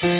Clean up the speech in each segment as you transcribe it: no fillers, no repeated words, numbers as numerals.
ಅಮ್ಮ,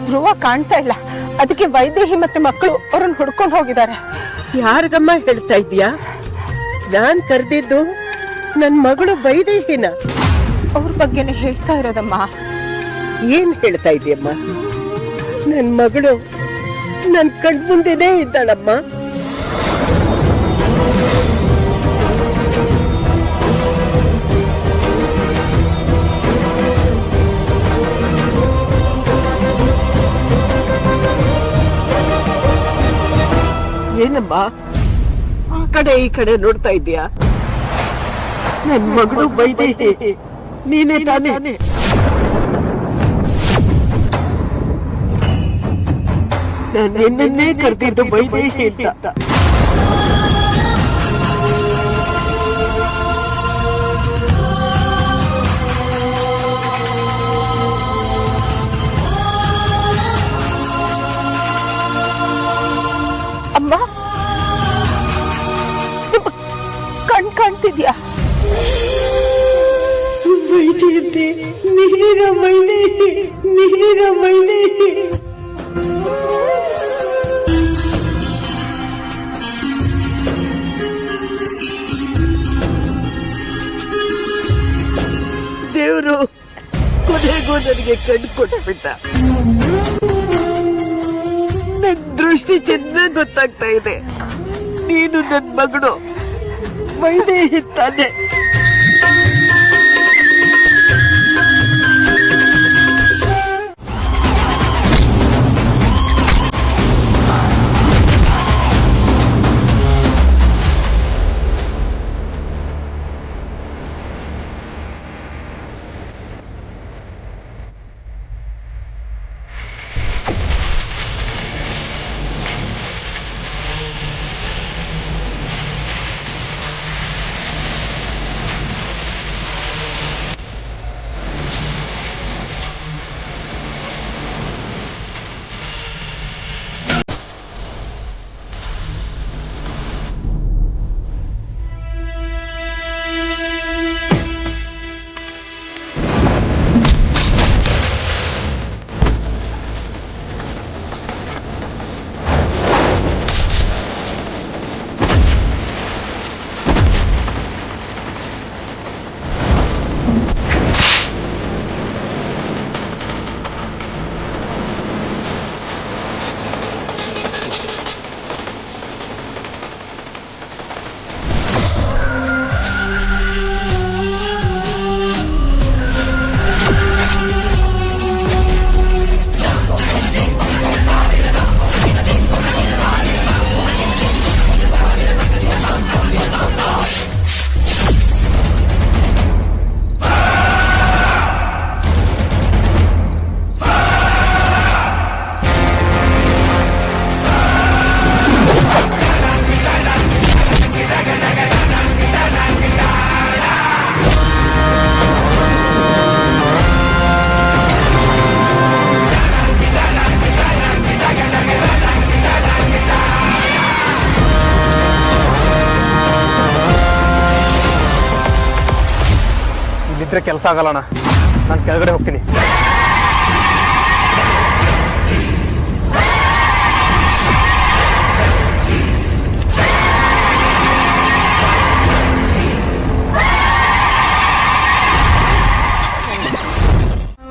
ಧ್ರುವ ಕಾಣ್ತಾ ಇಲ್ಲ. ಅದಕ್ಕೆ ವೈದೇಹಿ ಮತ್ತೆ ಮಕ್ಕಳು ಅವ್ರನ್ನ ಹುಡ್ಕೊಂಡು ಹೋಗಿದ್ದಾರೆ. ಯಾರಿಗಮ್ಮ ಹೇಳ್ತಾ ಇದ್ಯಾ? ನಾನ್ ಕರೆದಿದ್ದು ನನ್ ಮಗಳು ವೈದೇಹಿನ. ಅವ್ರ ಬಗ್ಗೆನೇ ಹೇಳ್ತಾ ಇರೋದಮ್ಮ. ಏನ್ ಹೇಳ್ತಾ ಇದೆಯಮ್ಮ? ನನ್ ಮಗಳು ನನ್ ಕಣ್ಮುಂದೆನೇ ಇದ್ದಾಳಮ್ಮ. ಏನಮ್ಮ ಆ ಕಡೆ ಈ ಕಡೆ ನೋಡ್ತಾ ಇದ್ದೀಯಾ? ನನ್ ಮಗಳು ವೈದೇಹಿ ನೀನೇ ತಾನೇ? ನಾನು ನಿನ್ನನ್ನೇ ಕರೆದಿದ್ದು ವೈದೇಹಿ ಅಂತ. ಅಮ್ಮ, ಕಾಣ್ತಿದ್ಯಾ? ವೈದೇಹಿ, ನೀರ ವೈದೇಹಿ, ನೀರ ವೈದೇಹಿ. ದೇವರು ಕೊನೆಗೂ ನನಗೆ ಕಣ್ಣು ಕೊಟ್ಬಿಟ್ಟ. ನನ್ ದೃಷ್ಟಿ ಚೆನ್ನಾಗಿ ಗೊತ್ತಾಗ್ತಾ ಇದೆ. ನೀನು ನನ್ ಮಗಳು ವೈದೇಹಿ ತಾನೆ? ಕೆಲಸ ಆಗಲ್ಲಣ್ಣ, ನಾನು ಕೆಳಗಡೆ ಹೋಗ್ತೀನಿ.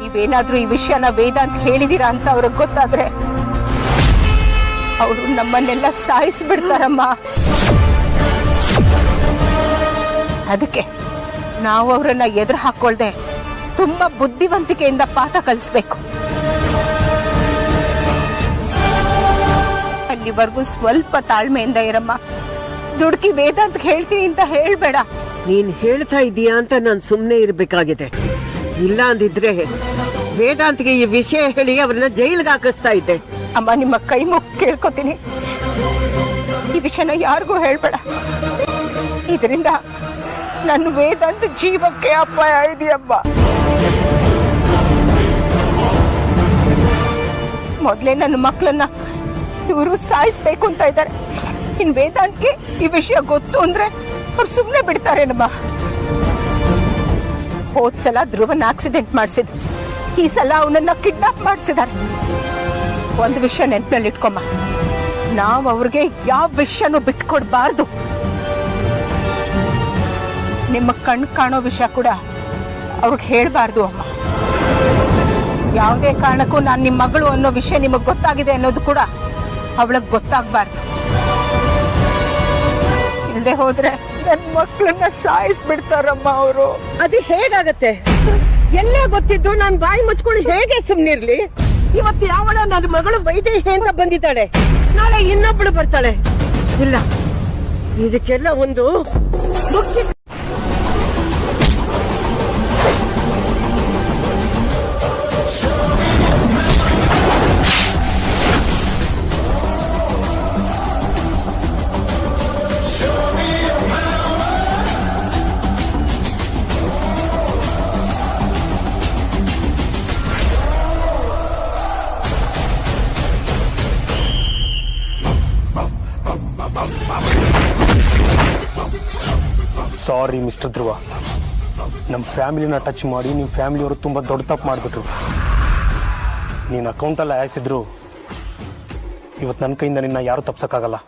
ನೀವೇನಾದ್ರೂ ಈ ವಿಷಯನ ವೇದಾಂತ್ ಹೇಳಿದೀರಾ ಅಂತ ಅವ್ರಿಗೆ ಗೊತ್ತಾದ್ರೆ ಅವರು ನಮ್ಮನ್ನೆಲ್ಲ ಸಾಯಿಸ್ಬಿಡ್ತಾರಮ್ಮ. ಅದಕ್ಕೆ ನಾವು ಅವರನ್ನ ಎದುರು ಹಾಕೊಳ್ದೆ ತುಂಬಾ ಬುದ್ಧಿವಂತಿಕೆಯಿಂದ ಪಾಠ ಕಲಿಸ್ಬೇಕು. ಅಲ್ಲಿವರೆಗೂ ಸ್ವಲ್ಪ ತಾಳ್ಮೆಯಿಂದ ಇರಮ್ಮ. ದುಡ್ಕಿ ವೇದಾಂತ್ ಹೇಳ್ತೀನಿ ಅಂತ ಹೇಳ್ಬೇಡ. ನೀನ್ ಹೇಳ್ತಾ ಇದೀಯಾ ಅಂತ ನಾನ್ ಸುಮ್ನೆ ಇರ್ಬೇಕಾಗಿದೆ. ಇಲ್ಲ ಅಂದಿದ್ರೆ ವೇದಾಂತ್ಗೆ ಈ ವಿಷಯ ಹೇಳಿ ಅವ್ರನ್ನ ಜೈಲ್ಗೆ ಹಾಕಿಸ್ತಾ ಇದ್ದೆ. ಅಮ್ಮ, ನಿಮ್ಮ ಕೈ ಮುಗ್ದು ಕೇಳ್ಕೊತೀನಿ, ಈ ವಿಷಯನ ಯಾರಿಗೂ ಹೇಳ್ಬೇಡ. ಇದರಿಂದ ನನ್ನ ವೇದಾಂತ ಜೀವಕ್ಕೆ ಅಪಾಯ ಇದೆಯಮ್ಮ. ಮೊದ್ಲೇ ನನ್ನ ಮಕ್ಕಳನ್ನ ಇವರು ಸಾಯಿಸ್ಬೇಕು ಅಂತ ಇದ್ದಾರೆ. ಇನ್ ವೇದಾಂತ್ಗೆ ಈ ವಿಷಯ ಗೊತ್ತು ಅಂದ್ರೆ ಅವ್ರು ಸುಮ್ನೆ ಬಿಡ್ತಾರೇನಮ್ಮ. ಹೋದ್ಸಲ ಧ್ರುವನ್ ಆಕ್ಸಿಡೆಂಟ್ ಮಾಡಿಸಿದ್ರು, ಈ ಸಲ ಅವನನ್ನ ಕಿಡ್ನಾಪ್ ಮಾಡಿಸಿದ್ದಾರೆ. ಒಂದು ವಿಷಯ ನೆನಪಿನಲ್ಲಿ ಇಟ್ಕೊಮ್ಮ, ನಾವ್ ಅವ್ರಿಗೆ ಯಾವ ವಿಷಯನೂ ಬಿಟ್ಕೊಡ್ಬಾರ್ದು. ನಿಮ್ಮ ಕಣ್ ಕಾಣೋ ವಿಷಯ ಕೂಡ ಅವ್ರಿಗೆ ಹೇಳ್ಬಾರ್ದು ಅಮ್ಮ. ಯಾವುದೇ ಕಾರಣಕ್ಕೂ ನಾನ್ ನಿಮ್ ಮಗಳು ಅನ್ನೋ ವಿಷಯ ನಿಮಗ್ ಗೊತ್ತಾಗಿದೆ ಅನ್ನೋದು ಕೂಡ ಅವಳಗ್ ಗೊತ್ತಾಗ್ಬಾರ್ದು. ಇಲ್ಲದೆ ಹೋದ್ರೆ ನನ್ ಮಕ್ಕಳನ್ನ ಸಾಯಿಸ್ಬಿಡ್ತಾರಮ್ಮ ಅವರು. ಅದು ಹೇಗಾಗತ್ತೆ? ಎಲ್ಲ ಗೊತ್ತಿದ್ದು ನಾನ್ ಬಾಯಿ ಮುಚ್ಕೊಂಡು ಹೇಗೆ ಸುಮ್ನಿರ್ಲಿ? ಇವತ್ತು ಯಾವಳ ನನ್ನ ಮಗಳು ವೈದೇಹಿ ಅಂತ ಬಂದಿದ್ದಾಳೆ, ನಾಳೆ ಇನ್ನೊಬ್ಳು ಬರ್ತಾಳೆ. ಇಲ್ಲ, ಇದಕ್ಕೆಲ್ಲ ಒಂದು ಮುಖ್ಯ ಸಾರಿ ಮಿಸ್ಟರ್ ಧ್ರುವ, ನಮ್ಮ ಫ್ಯಾಮಿಲಿನ ಟಚ್ ಮಾಡಿ ನಿಮ್ಮ ಫ್ಯಾಮಿಲಿಯವರು ತುಂಬಾ ದೊಡ್ಡ ತಪ್ಪು ಮಾಡಿಬಿಟ್ರು. ನೀನು ಅಕೌಂಟಲ್ಲಿ ಆಯಿಸಿದ್ರು ಇವತ್ತು ನನ್ನ ಕೈಯಿಂದ ನಿನ್ನ ಯಾರು ತಪ್ಸಕ್ಕಾಗಲ್ಲ.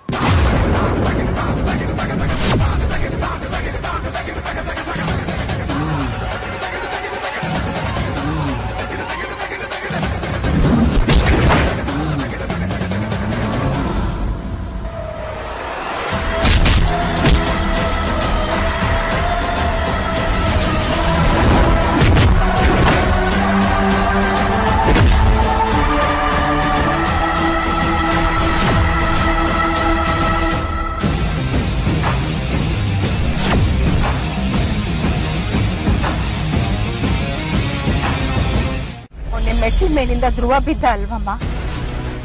ಮೆಟ್ಟಿ ಮೇಲಿಂದ ಧ್ರುವ ಬಿದ್ದ ಅಲ್ವಮ್ಮ,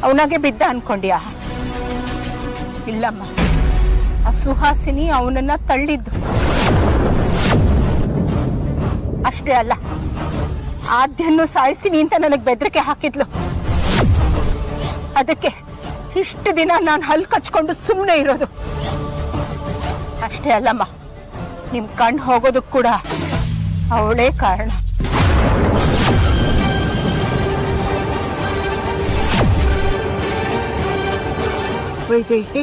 ಅವನಾಗೆ ಬಿದ್ದ ಅನ್ಕೊಂಡ್ಯಾ? ಇಲ್ಲಮ್ಮ, ಆ ಸುಹಾಸಿನಿ ಅವನನ್ನ ತಳ್ಳಿದ್ದು. ಅಷ್ಟೇ ಅಲ್ಲ, ಆದ್ಯನ್ನು ಸಾಯಿಸ್ತೀನಿ ಅಂತ ನನಗ್ ಬೆದರಿಕೆ ಹಾಕಿದ್ಲು. ಅದಕ್ಕೆ ಇಷ್ಟು ದಿನ ನಾನು ಹಲ್ ಕಚ್ಕೊಂಡು ಸುಮ್ಮನೆ ಇರೋದು. ಅಷ್ಟೇ ಅಲ್ಲಮ್ಮ, ನಿಮ್ ಕಣ್ ಹೋಗೋದಕ್ ಕೂಡ ಅವಳೇ ಕಾರಣ. ವೈದೇಹಿ,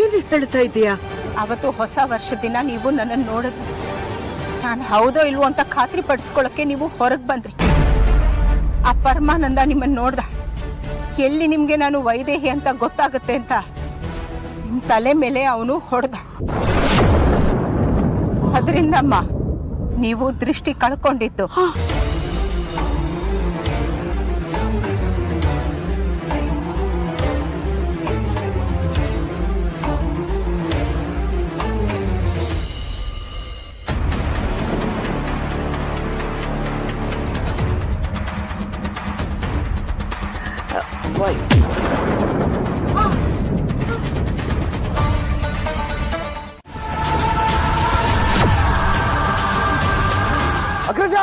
ಏನು ಹೇಳ್ತಾ ಇದೀಯಾ? ಅವತ್ತು ಹೊಸ ವರ್ಷದ ದಿನ ನೀವು ನನ್ನನ್ನು ನೋಡಿದ್ರಿ. ನಾನು ಹೌದೋ ಇಲ್ವೋ ಅಂತ ಖಾತ್ರಿ ಪಡಿಸ್ಕೊಳಕ್ಕೆ ನೀವು ಹೊರಗ್ ಬಂದ್ರಿ. ಆ ಪರಮಾನಂದ ನಿಮ್ಮನ್ನ ನೋಡ್ದ. ಎಲ್ಲಿ ನಿಮ್ಗೆ ನಾನು ವೈದೇಹಿ ಅಂತ ಗೊತ್ತಾಗುತ್ತೆ ಅಂತ ನಿಮ್ ತಲೆ ಮೇಲೆ ಅವನು ಹೊಡೆದ. ಅದರಿಂದಮ್ಮ ನೀವು ದೃಷ್ಟಿ ಕಳ್ಕೊಂಡಿದ್ದು. ಅಗ್ರಜ,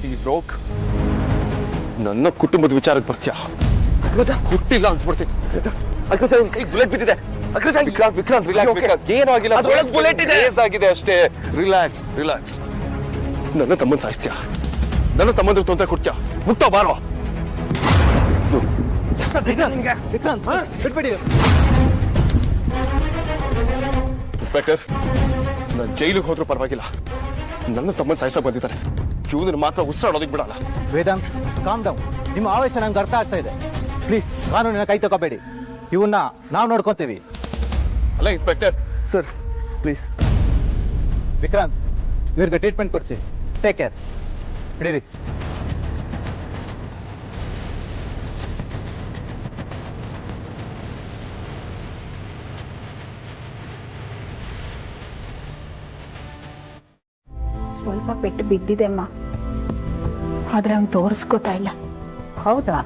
ಬ್ಲಡಿ ಬ್ರೋಕ್. ನನ್ನ ಕುಟುಂಬದ ವಿಚಾರಕ್ಕೆ ಬರ್ತೀಯ? ಹುಟ್ಟಿಲ್ಲ ಅನ್ಸ್ಬಿಡ್ತೀನಿ. ಕೈ ಬುಲೆಟ್ ಬಿದ್ದಿದೆ. ವಿಕ್ರಾಂತ್ ರಿಲ್ಯಾಕ್ಸ್. ಏನೂ ಆಗಿಲ್ಲ, ಬುಲೆಟ್ ಇದೆ ಆಗಿದೆ ಅಷ್ಟೇ. Relax relax. ನನ್ನ ತಮ್ಮನ್ ಸಾಯಿಸ್ತೀಯ, ನನ್ನ ತಮ್ಮಂದ್ರೆ ತೊಂದರೆ ಕೊಡ್ತೀಯ. ಮುಕ್ತ ಬಾರೋ. ಇನ್ಸ್ಪೆಕ್ಟರ್, ನಾನು ಜೈಲಿಗೆ ಹೋದ್ರೂ ಪರವಾಗಿಲ್ಲ, ನನ್ನ ತಮ್ಮನ್ ಸಾಯಿಸಕ್ ಬಂದಿದ್ದಾರೆ. ಇವನನ್ನು ಮಾತ್ರ ಉಸಿರಾಡೋದಕ್ಕೆ ಬಿಡಲ್ಲ. Vedant, calm down. ನಿಮ್ಮ ಆವೇಶ ನಂಗೆ ಅರ್ಥ ಆಗ್ತಾ ಇದೆ. ಪ್ಲೀಸ್ ಕಾನೂನಿನ ಕೈ ತಗೋಬೇಡಿ. ಇವನ್ನ ನಾವು ನೋಡ್ಕೊಂತೀವಿ. ಅಲ್ಲ ಇನ್ಸ್ಪೆಕ್ಟರ್. Sir please. ವಿಕ್ರಾಂತ್, ಇವ್ರಿಗೆ ಟ್ರೀಟ್ಮೆಂಟ್ ಕೊಡ್ಸಿ. Take care. ಹಿಡೀರಿ. ಸ್ವಲ್ಪ ಪೆಟ್ಟು ಬಿದ್ದಿದೆ ಅಮ್ಮ, ಆದ್ರೆ ಅವ್ನು ತೋರಿಸ್ಕೋತಾ ಇಲ್ಲ. ಹೌದಾ?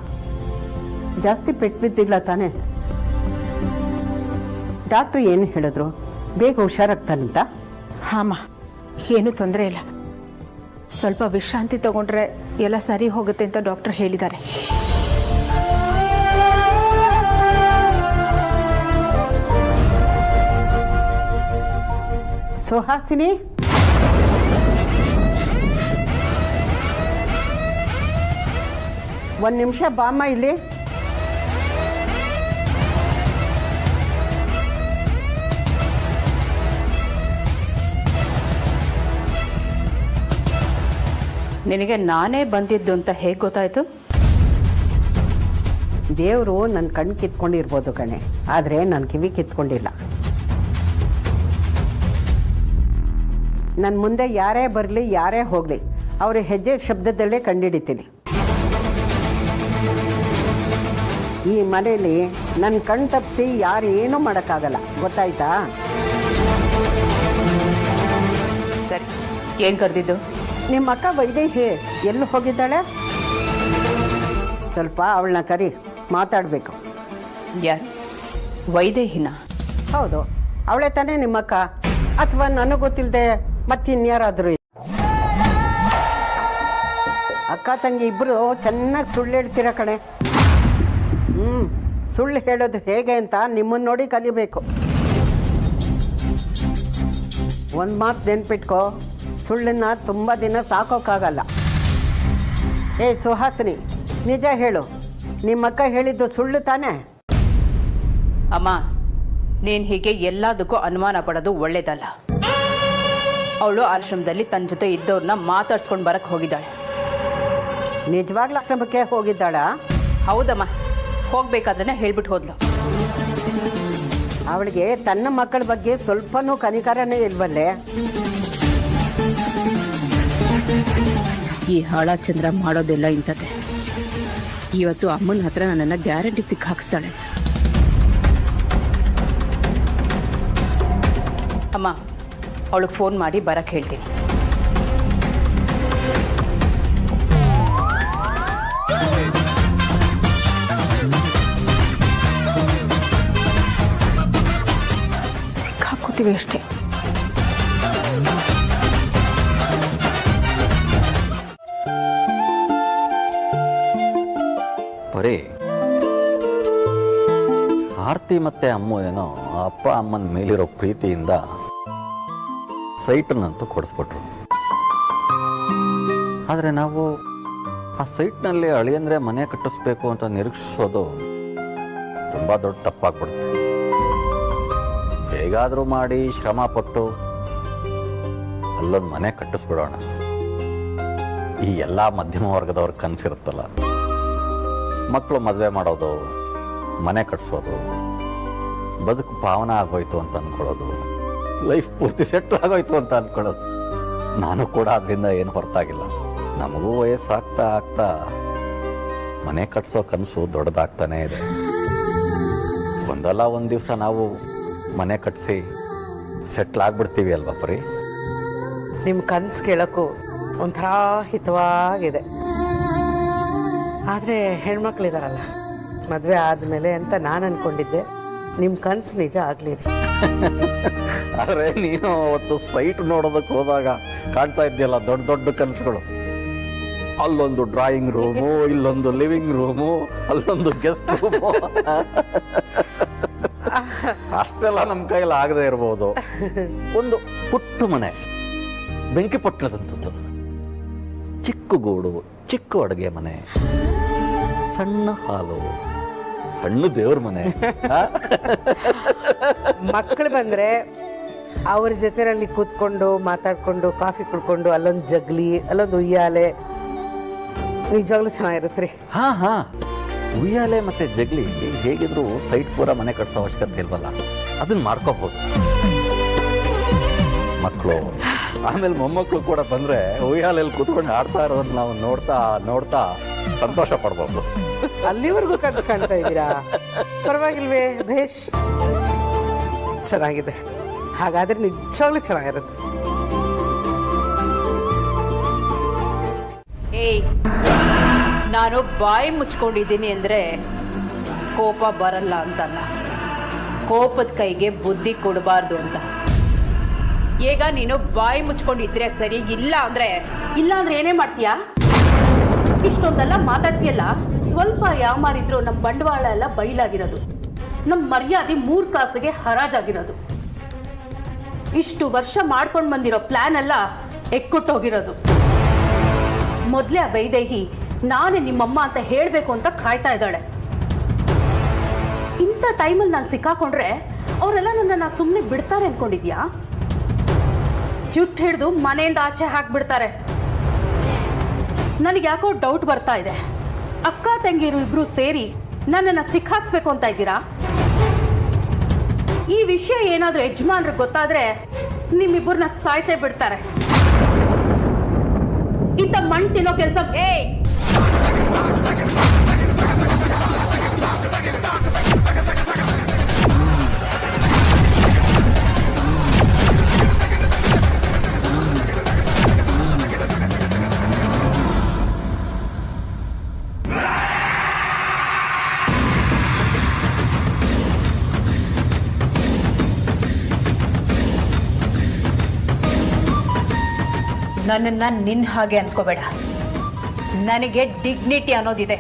ಜಾಸ್ತಿ ಪೆಟ್ಟು ಬಿದ್ದಿಲ್ಲ ತಾನೆ? ಡಾಕ್ಟ್ರು ಏನು ಹೇಳಿದ್ರು? ಬೇಗ ಹುಷಾರಾಗ್ತಾನಂತ? ಹಾಮ, ಏನು ತೊಂದರೆ ಇಲ್ಲ. ಸ್ವಲ್ಪ ವಿಶ್ರಾಂತಿ ತಗೊಂಡ್ರೆ ಎಲ್ಲ ಸರಿ ಹೋಗುತ್ತೆ ಅಂತ ಡಾಕ್ಟರ್ ಹೇಳಿದ್ದಾರೆ. ಸುಹಾಸಿನಿ, ಒಂದ್ ನಿಮಿಷ ಬಾಮ್ಮ ಇಲ್ಲಿ. ನಿನಗೆ ನಾನೇ ಬಂದಿದ್ದು ಅಂತ ಹೇಗೆ ಗೊತ್ತಾಯ್ತು? ದೇವರು ನನ್ನ ಕಣ್ಣು ಕಿತ್ಕೊಂಡಿರ್ಬೋದು ಕಣೆ, ಆದ್ರೆ ನನ್ನ ಕಿವಿ ಕಿತ್ಕೊಂಡಿಲ್ಲ. ನನ್ನ ಮುಂದೆ ಯಾರೇ ಬರಲಿ, ಯಾರೇ ಹೋಗ್ಲಿ, ಅವ್ರ ಹೆಜ್ಜೆ ಶಬ್ದದಲ್ಲೇ ಕಂಡಿಡಿತೀನಿ. ಈ ಮನೆಯಲ್ಲಿ ನನ್ನ ಕಣ್ ತಪ್ಪಿಸಿ ಯಾರು ಏನೂ ಮಾಡೋಕ್ಕಾಗಲ್ಲ, ಗೊತ್ತಾಯ್ತಾ? ಸರಿ, ಏನ್ ಕರೆದಿದ್ದು? ನಿಮ್ಮ ಅಕ್ಕ ವೈದೇಹಿ ಎಲ್ಲಿ ಹೋಗಿದ್ದಾಳೆ? ಸ್ವಲ್ಪ ಅವಳನ್ನ ಕರಿ, ಮಾತಾಡಬೇಕು. ಯಾರು? ವೈದೇಹಿನ? ಹೌದು, ಅವಳೇ ತಾನೇ ನಿಮ್ಮಕ್ಕ, ಅಥವಾ ನನಗೆ ಗೊತ್ತಿಲ್ಲದೆ ಮತ್ತಿನ್ಯಾರಾದ್ರೂ? ಅಕ್ಕ ತಂಗಿ ಇಬ್ರು ಚೆನ್ನಾಗಿ ಸುಳ್ಳು ಹೇಳ್ತೀರ ಕಣೆ. ಸುಳ್ಳು ಹೇಳೋದು ಹೇಗೆ ಅಂತ ನಿಮ್ಮನ್ನ ನೋಡಿ ಕಲಿಬೇಕು. ಒಂದು ಮಾತು ನೆನ್ಪಿಟ್ಕೋ, ಸುಳ್ಳನ್ನ ತುಂಬ ದಿನ ಸಾಕೋಕ್ಕಾಗಲ್ಲ. ಏ ಸುಹಾಸಿನಿ, ನಿಜ ಹೇಳು, ನಿಮ್ಮಕ್ಕ ಹೇಳಿದ್ದು ಸುಳ್ಳು ತಾನೇ? ಅಮ್ಮ, ನೀನ್ ಹೀಗೆ ಎಲ್ಲದಕ್ಕೂ ಅನುಮಾನ ಪಡೋದು ಒಳ್ಳೇದಲ್ಲ. ಅವಳು ಆಶ್ರಮದಲ್ಲಿ ತನ್ನ ಜೊತೆ ಇದ್ದವ್ರನ್ನ ಮಾತಾಡ್ಸ್ಕೊಂಡು ಬರಕ್ ಹೋಗಿದ್ದಾಳೆ. ನಿಜವಾಗ್ಲೂ ಆಶ್ರಮಕ್ಕೆ ಹೋಗಿದ್ದಾಳ? ಹೌದಮ್ಮ, ಹೋಗ್ಬೇಕಾದ್ರೆ ಹೇಳ್ಬಿಟ್ಟು ಹೋದ್ಲು. ಅವಳಿಗೆ ತನ್ನ ಮಕ್ಕಳ ಬಗ್ಗೆ ಸ್ವಲ್ಪನೂ ಕನಿಕರನೇ ಇಲ್ವಲ್ಲೇ? ಈ ಹಾಳ ಚಂದ್ರ ಮಾಡೋದೆಲ್ಲ ಇಂಥದ್ದೇ. ಇವತ್ತು ಅಮ್ಮನ ಹತ್ರ ನನ್ನನ್ನ ಗ್ಯಾರಂಟಿ ಸಿಕ್ಕಾಕ್ಸ್ತಾಳೆ. ಅಮ್ಮ, ಅವಳಿಗೆ ಫೋನ್ ಮಾಡಿ ಬರಕ್ ಹೇಳ್ತೀನಿ. ಸಿಕ್ಕಾಕೋತೀವಿ ಅಷ್ಟೇ. ಬರೀ ಆರ್ತಿ ಮತ್ತೆ ಅಮ್ಮ ಏನೋ ಅಪ್ಪ ಅಮ್ಮನ ಮೇಲಿರೋ ಪ್ರೀತಿಯಿಂದ ಸೈಟನ್ನಂತೂ ಕೊಡಿಸ್ಬಿಟ್ರು. ಆದರೆ ನಾವು ಆ ಸೈಟ್ನಲ್ಲಿ ಅಳಿಯಂದ್ರೆ ಮನೆ ಕಟ್ಟಿಸ್ಬೇಕು ಅಂತ ನಿರೀಕ್ಷಿಸೋದು ತುಂಬ ದೊಡ್ಡ ತಪ್ಪಾಗ್ಬಿಡುತ್ತೆ. ಹೇಗಾದರೂ ಮಾಡಿ ಶ್ರಮ ಪಟ್ಟು ಅಲ್ಲೊಂದು ಮನೆ ಕಟ್ಟಿಸ್ಬಿಡೋಣ. ಈ ಎಲ್ಲ ಮಧ್ಯಮ ವರ್ಗದವ್ರ ಕನಸಿರುತ್ತಲ್ಲ, ಮಕ್ಕಳು ಮದುವೆ ಮಾಡೋದು, ಮನೆ ಕಟ್ಸೋದು, ಬದುಕು ಪಾವನ ಆಗೋಯ್ತು ಅಂತ ಅಂದ್ಕೊಳ್ಳೋದು, ಲೈಫ್ ಪೂರ್ತಿ ಸೆಟ್ಲ್ ಆಗೋಯ್ತು ಅಂತ ಅಂದ್ಕೊಳ್ಳೋದು. ನಾನು ಕೂಡ ಅದರಿಂದ ಏನು ಹೊರತಾಗಿಲ್ಲ. ನಮಗೂ ವಯಸ್ಸಾಗ್ತಾ ಆಗ್ತಾ ಮನೆ ಕಟ್ಸೋ ಕನಸು ದೊಡ್ಡದಾಗ್ತಾನೇ ಇದೆ. ಒಂದಲ್ಲ ಒಂದು ದಿವಸ ನಾವು ಮನೆ ಕಟ್ಟಿಸಿ ಸೆಟ್ಲ್ ಆಗ್ಬಿಡ್ತೀವಿ ಅಲ್ವಾ ಪರಿ? ನಿಮ್ಮ ಕನಸು ಕೇಳೋಕ್ಕೂ ಒಂಥರ ಹಿತವಾಗಿದೆ. ಆದರೆ ಹೆಣ್ಮಕ್ಳಿದಾರಲ್ಲ, ಮದುವೆ ಆದಮೇಲೆ ಅಂತ ನಾನು ಅನ್ಕೊಂಡಿದ್ದೆ. ನಿಮ್ಮ ಕನಸು ನಿಜ ಆಗಲಿ. ಆದರೆ ನೀನು ಅವತ್ತು ಸೈಟ್ ನೋಡೋದಕ್ಕೆ ಹೋದಾಗ ಕಾಣ್ತಾ ಇದ್ದೀಯಲ್ಲ ದೊಡ್ಡ ದೊಡ್ಡ ಕನಸುಗಳು, ಅಲ್ಲೊಂದು ಡ್ರಾಯಿಂಗ್ ರೂಮು, ಇಲ್ಲೊಂದು ಲಿವಿಂಗ್ ರೂಮು, ಅಲ್ಲೊಂದು ಗೆಸ್ಟ್ ರೂಮು. ಅಷ್ಟೆಲ್ಲ ನಮ್ಮ ಕೈಯಲ್ಲಿ ಆಗದೆ ಇರಬಹುದು. ಒಂದು ಪುಟ್ಟ ಮನೆ, ಬೆಂಕಿ ಪಟ್ಟಣದಂಥದ್ದು, ಚಿಕ್ಕ ಗೂಡು, ಚಿಕ್ಕ ಅಡುಗೆ ಮನೆ, ಸಣ್ಣ ಹಾಲು, ಸಣ್ಣ ದೇವ್ರ ಮನೆ. ಮಕ್ಕಳು ಬಂದ್ರೆ ಅವ್ರ ಜೊತೆನಲ್ಲಿ ಕೂತ್ಕೊಂಡು ಮಾತಾಡ್ಕೊಂಡು ಕಾಫಿ ಕುಡ್ಕೊಂಡು ಅಲ್ಲೊಂದು ಜಗ್ಲಿ, ಅಲ್ಲೊಂದು ಉಯ್ಯಾಲೆ, ನಿಜವಾಗ್ಲೂ ಚೆನ್ನಾಗಿರುತ್ತ್ರಿ. ಹಾ, ಉಯ್ಯಾಲೆ ಮತ್ತೆ ಜಗ್ಲಿ ಹೇಗಿದ್ರು ಸೈಟ್ ಪೂರ ಮನೆ ಕಟ್ಸೋ ಅವಶ್ಯಕತೆ ಇಲ್ವಲ್ಲ, ಅದನ್ನ ಮಾಡ್ಕೋಬಹುದು ಮಕ್ಕಳು. ಆಮೇಲೆ ಮೊಮ್ಮಕ್ಕಳು ಕೂಡ ಬಂದ್ರೆ ಉಯ್ಯಾಲೆಯಲ್ಲಿ ಕೂತ್ಕೊಂಡು ಆಡ್ತಾ ಇರೋದನ್ನ ನಾವು ನೋಡ್ತಾ ನೋಡ್ತಾ ಸಂತೋಷ ಪಡ್ಬೋದು. ಅಲ್ಲಿವರೆಗೂ ಕಾಣ್ತಾ ಇದ್ದೀರಾ? ಪರವಾಗಿಲ್ವೇ? ಭೇಷ್, ಚೆನ್ನಾಗಿದೆ. ಹಾಗಾದ್ರೆ ನಿಜವಾಗ್ಲೂ ಚೆನ್ನಾಗಿರುತ್ತೆ. ಏಯ್, ನಾನು ಬಾಯಿ ಮುಚ್ಕೊಂಡಿದ್ದೀನಿ ಅಂದ್ರೆ ಕೋಪ ಬರಲ್ಲ ಅಂತಲ್ಲ, ಕೋಪದ ಕೈಗೆ ಬುದ್ಧಿ ಕೊಡಬಾರ್ದು ಅಂತ. ಈಗ ನೀನು ಬಾಯಿ ಮುಚ್ಕೊಂಡಿದ್ರೆ ಸರಿ, ಇಲ್ಲ ಅಂದ್ರೆ ಏನೇ ಮಾಡ್ತೀಯಾ? ಇಷ್ಟೊಂದೆಲ್ಲ ಮಾತಾಡ್ತೀಯಲ್ಲ, ಸ್ವಲ್ಪ ಯಾಮಾರಿದ್ರು ನಮ್ಮ ಬಂಡವಾಳ ಎಲ್ಲ ಬಯಲಾಗಿರೋದು, ನಮ್ಮ ಮರ್ಯಾದೆ 3 ಕಾಸಿಗೆ ಹರಾಜಾಗಿರೋದು, ಇಷ್ಟು ವರ್ಷ ಮಾಡ್ಕೊಂಡು ಬಂದಿರೋ ಪ್ಲಾನ್ ಎಲ್ಲ ಎಕ್ಕುಟ್ಟೋಗಿರೋದು. ಮೊದಲೇ ಆ ವೈದೇಹಿ ನಾನೇ ನಿಮ್ಮಮ್ಮ ಅಂತ ಹೇಳಬೇಕು ಅಂತ ಕಾಯ್ತಾ ಇದ್ದಾಳೆ. ಇಂಥ ಟೈಮಲ್ಲಿ ನಾನು ಸಿಕ್ಕಾಕೊಂಡ್ರೆ ಅವರೆಲ್ಲ ನನ್ನನ್ನು ಸುಮ್ಮನೆ ಬಿಡ್ತಾರೆ ಅನ್ಕೊಂಡಿದ್ಯಾ? ಜುಟ್ಟು ಹಿಡಿದು ಮನೆಯಿಂದ ಆಚೆ ಹಾಕ್ಬಿಡ್ತಾರೆ. ನನಗೆ ಯಾಕೋ ಡೌಟ್ ಬರ್ತಾ ಇದೆ. ಅಕ್ಕ ತಂಗಿರು ಇಬ್ರು ಸೇರಿ ನನ್ನನ್ನು ಸಿಕ್ಕಾಕ್ಸ್ಬೇಕು ಅಂತ ಇದ್ದೀರಾ? ಈ ವಿಷಯ ಏನಾದರೂ ಯಜಮಾನ್ರಿಗೆ ಗೊತ್ತಾದ್ರೆ ನಿಮ್ಮಿಬ್ಬರನ್ನ ಸಾಯಿಸೇ ಬಿಡ್ತಾರೆ. ಇಂಥ ಮಣ್ಣು ತಿನ್ನೋ ಕೆಲಸ ನನ್ನನ್ನ ನಿನ್ನ ಹಾಗೆ ಅನ್ಕೋಬೇಡ. ನನಗೆ ಡಿಗ್ನಿಟಿ ಅನ್ನೋದಿದೆ.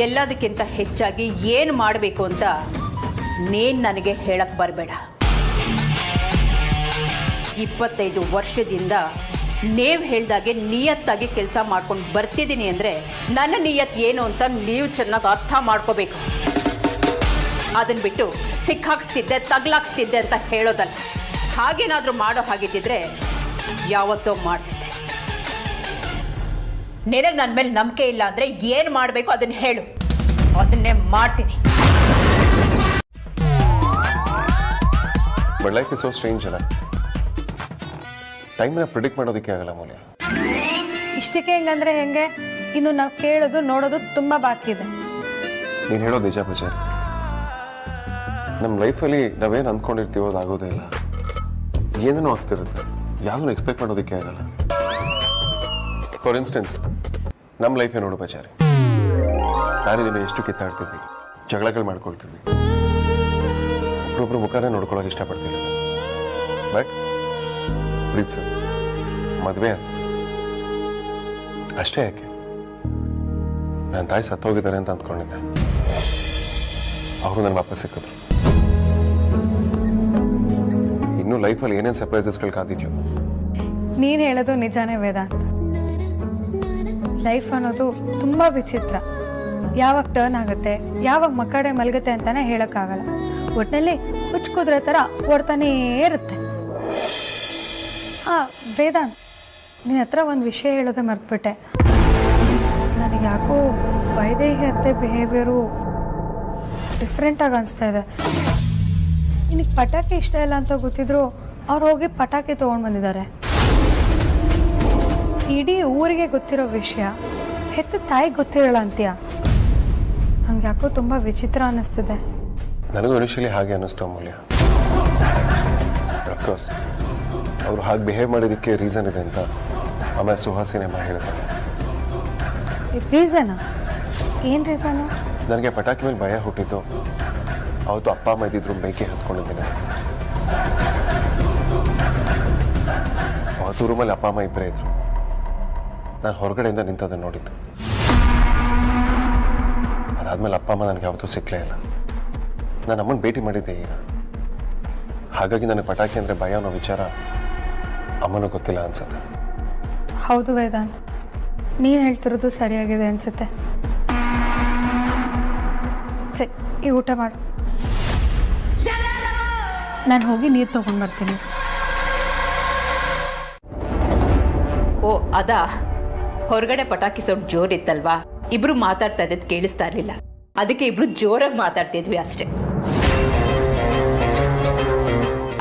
ಎಲ್ಲದಕ್ಕಿಂತ ಹೆಚ್ಚಾಗಿ ಏನು ಮಾಡಬೇಕು ಅಂತ ನೀನು ನನಗೆ ಹೇಳಕ್ ಬರಬೇಡ. 25 ವರ್ಷದಿಂದ ನೀವು ಹೇಳ್ದಾಗೆ ನಿಯತ್ತಾಗಿ ಕೆಲಸ ಮಾಡ್ಕೊಂಡು ಬರ್ತಿದ್ದೀನಿ ಅಂದರೆ ನನ್ನ ನಿಯತ್ ಏನು ಅಂತ ನೀವು ಚೆನ್ನಾಗಿ ಅರ್ಥ ಮಾಡ್ಕೋಬೇಕು. ಅದನ್ನ ಬಿಟ್ಟು ಸಿಕ್ಕಾಕ್ಸ್ತಿದ್ದೆ, ತಗ್ಲಾಕ್ಸ್ತಿದ್ದೆ ಅಂತ ಹೇಳೋದಲ್ಲ. ಹಾಗೇನಾದರೂ ಮಾಡೋ ಹಾಗಿದ್ದಿದ್ರೆ ಯಾವತ್ತೋ ಮಾಡ್ತಿದ್ದೆ. ನಿನಗೆ ನನ್ನ ಮೇಲೆ ನಂಬಿಕೆ ಇಲ್ಲ ಅಂದ್ರೆ ಏನು ಮಾಡಬೇಕು ಅದನ್ನ ಹೇಳು, ಅದನ್ನೇ ಮಾಡ್ತೀನಿ. But life is so strange ಅಲ್ಲ. ಟೈಮ್ನ ಪ್ರಿಡಿಕ್ಟ್ ಮಾಡೋದಕ್ಕೆ ಆಗಲ್ಲ ಮೌಲ್ಯ. ಇಷ್ಟಕ್ಕೆ ಹೆಂಗಂದ್ರೆ ಹೆಂಗೆ? ಇನ್ನು ನಾವು ಕೇಳೋದು ನೋಡೋದು ತುಂಬಾ ಬಾಕಿ ಇದೆ. ನೀನು ಹೇಳೋದು ನಿಜ ಪೂಜಾರಿ. ನಮ್ಮ ಲೈಫಲ್ಲಿ ನಾವೇನು ಅಂದ್ಕೊಂಡಿರ್ತೀವೋ ಅದಾಗೋದೇ ಇಲ್ಲ. ಏನೇನೋ ಆಗ್ತಿರುತ್ತೆ, ಯಾವುದನ್ನು ಎಕ್ಸ್ಪೆಕ್ಟ್ ಮಾಡೋದಕ್ಕೆ ಆಗಲ್ಲ. ಫಾರ್ ಇನ್ಸ್ಟೆನ್ಸ್ ನಮ್ಮ ಲೈಫೇ ನೋಡು ಪೂಜಾರಿ. ನಾನಿದನ್ನು ಎಷ್ಟು ಕಿತ್ತಾಡ್ತಿದ್ವಿ, ಜಗಳಗಳು ಮಾಡ್ಕೊಳ್ತಿದ್ವಿ, ಒಬ್ಬರೊಬ್ರು ಮುಖಾನೇ ನೋಡ್ಕೊಳ್ಳೋಕೆ ಇಷ್ಟಪಡ್ತಿರಲಿಲ್ಲ. ಬಟ್ ಪ್ರೀತ್ಸ ಮದುವೆ ಅಷ್ಟೇ ಯಾಕೆ, ನನ್ನ ತಾಯಿ ಸತ್ತೋಗಿದ್ದಾರೆ ಅಂತ ಅಂದ್ಕೊಂಡಿದ್ದೆ. ಅವರು ನನ್ನ ವಾಪಸ್ ಸಿಕ್ಕಿದ್ರು. ಇನ್ನೂ ಲೈಫಲ್ಲಿ ಏನೇನು ಸರ್ಪ್ರೈಸಸ್ಗಳು ಕಾದಿದ್ಯೋ. ನೀನು ಹೇಳೋದು ನಿಜಾನೇ ವೇದಾಂತ್. ಲೈಫ್ ಅನ್ನೋದು ತುಂಬಾ ವಿಚಿತ್ರ. ಯಾವಾಗ ಟರ್ನ್ ಆಗುತ್ತೆ, ಯಾವಾಗ ಮಕ್ಕಡೆ ಮಲಗುತ್ತೆ ಅಂತಾನೆ ಹೇಳಕ್ಕಾಗಲ್ಲ. ಒಟ್ಟಿನಲ್ಲಿ ಹುಚ್ಚುಕುದ್ರೆ ಥರ ಓಡ್ತಾನೇ ಇರುತ್ತೆ. ವೇದಾಂತ್, ನಿನ್ನ ಹತ್ರ ಒಂದು ವಿಷಯ ಹೇಳೋದೇ ಮರ್ತ್ಬಿಟ್ಟೆ. ನನಗೆ ಯಾಕೋ ವೈದೇಹಿ ಅತ್ತೆ ಬಿಹೇವಿಯರು ಡಿಫ್ರೆಂಟಾಗಿ ಅನಿಸ್ತಾ ಇದೆ. ನಿನಗೆ ಪಟಾಕಿ ಇಷ್ಟ ಇಲ್ಲ ಅಂತ ಗೊತ್ತಿದ್ರು ಅವ್ರು ಹೋಗಿ ಪಟಾಕಿ ತೊಗೊಂಡು ಬಂದಿದ್ದಾರೆ. ಇಡೀ ಊರಿಗೆ ಗೊತ್ತಿರೋ ವಿಷಯ ಹೆತ್ತ ತಾಯಿಗೆ ಗೊತ್ತಿರಲ್ಲ ಅಂತೀಯ? ನಂಗೆ ಯಾಕೋ ತುಂಬ ವಿಚಿತ್ರ ಅನ್ನಿಸ್ತಿದೆ. ನನಗೂ ಇನಿಷಿಯಲಿ ಹಾಗೆ ಅನ್ನಿಸ್ತು ಅಮೂಲ್ಯ. ಅಫ್ಕೋರ್ಸ್ ಅವರು ಹಾಗೆ ಬಿಹೇವ್ ಮಾಡೋದಕ್ಕೆ ರೀಸನ್ ಇದೆ ಅಂತ ಆಮೇಲೆ ಸುಹಾಸಿನಿ ಅಮ್ಮ ಹೇಳ್ತಾರೆ. ರೀಸನಾ? ಏನು ರೀಸನು? ನನಗೆ ಪಟಾಕಿ ಮೇಲೆ ಭಯ ಹುಟ್ಟಿದ್ದು ಅವತ್ತು ಅಪ್ಪ ಅಮ್ಮ ಇದ್ದಿದ್ರು ಬೆಂಕಿ ಹತ್ಕೊಂಡಿದ್ದೇನೆ. ಅವತ್ತು ರೂಮಲ್ಲಿ ಅಪ್ಪ ಅಮ್ಮ ಇಬ್ಬರೇ ಇದ್ರು. ನಾನು ಹೊರಗಡೆಯಿಂದ ನಿಂತದನ್ನು ನೋಡಿದ್ದು. ಅದಾದ್ಮೇಲೆ ಅಪ್ಪ ಅಮ್ಮ ನನಗೆ ಯಾವತ್ತೂ ಸಿಕ್ಕಲೇ ಇಲ್ಲ. ನಾನು ಅಮ್ಮನ ಭೇಟಿ ಮಾಡಿದ್ದೆ ಈಗ. ಹಾಗಾಗಿ ನನಗೆ ಪಟಾಕಿ ಅಂದರೆ ಭಯ ಅನ್ನೋ ವಿಚಾರ ಅಮ್ಮನೂ ಗೊತ್ತಿಲ್ಲ ಅನ್ಸುತ್ತೆ. ಹೌದು ವೇದಾಂತ್, ನೀನು ಹೇಳ್ತಿರೋದು ಸರಿಯಾಗಿದೆ ಅನ್ಸುತ್ತೆ. ಸರಿ, ಈ ಊಟ ಮಾಡು. ನಾನು ಹೋಗಿ ನೀರು ತಗೊಂಡು ಬರ್ತೀನಿ. ಓ ಅದಾ, ಹೊರಗಡೆ ಪಟಾಕಿ ಸೌಂಡ್ ಜೋರಿತ್ತಲ್ವಾ, ಇಬ್ರು ಮಾತಾಡ್ತಾ ಇದ್ದದ್ದು ಕೇಳಿಸ್ತಾ ಇರ್ಲಿಲ್ಲ, ಅದಕ್ಕೆ ಇಬ್ರು ಜೋರಾಗಿ ಮಾತಾಡ್ತಿದ್ವಿ ಅಷ್ಟೇ.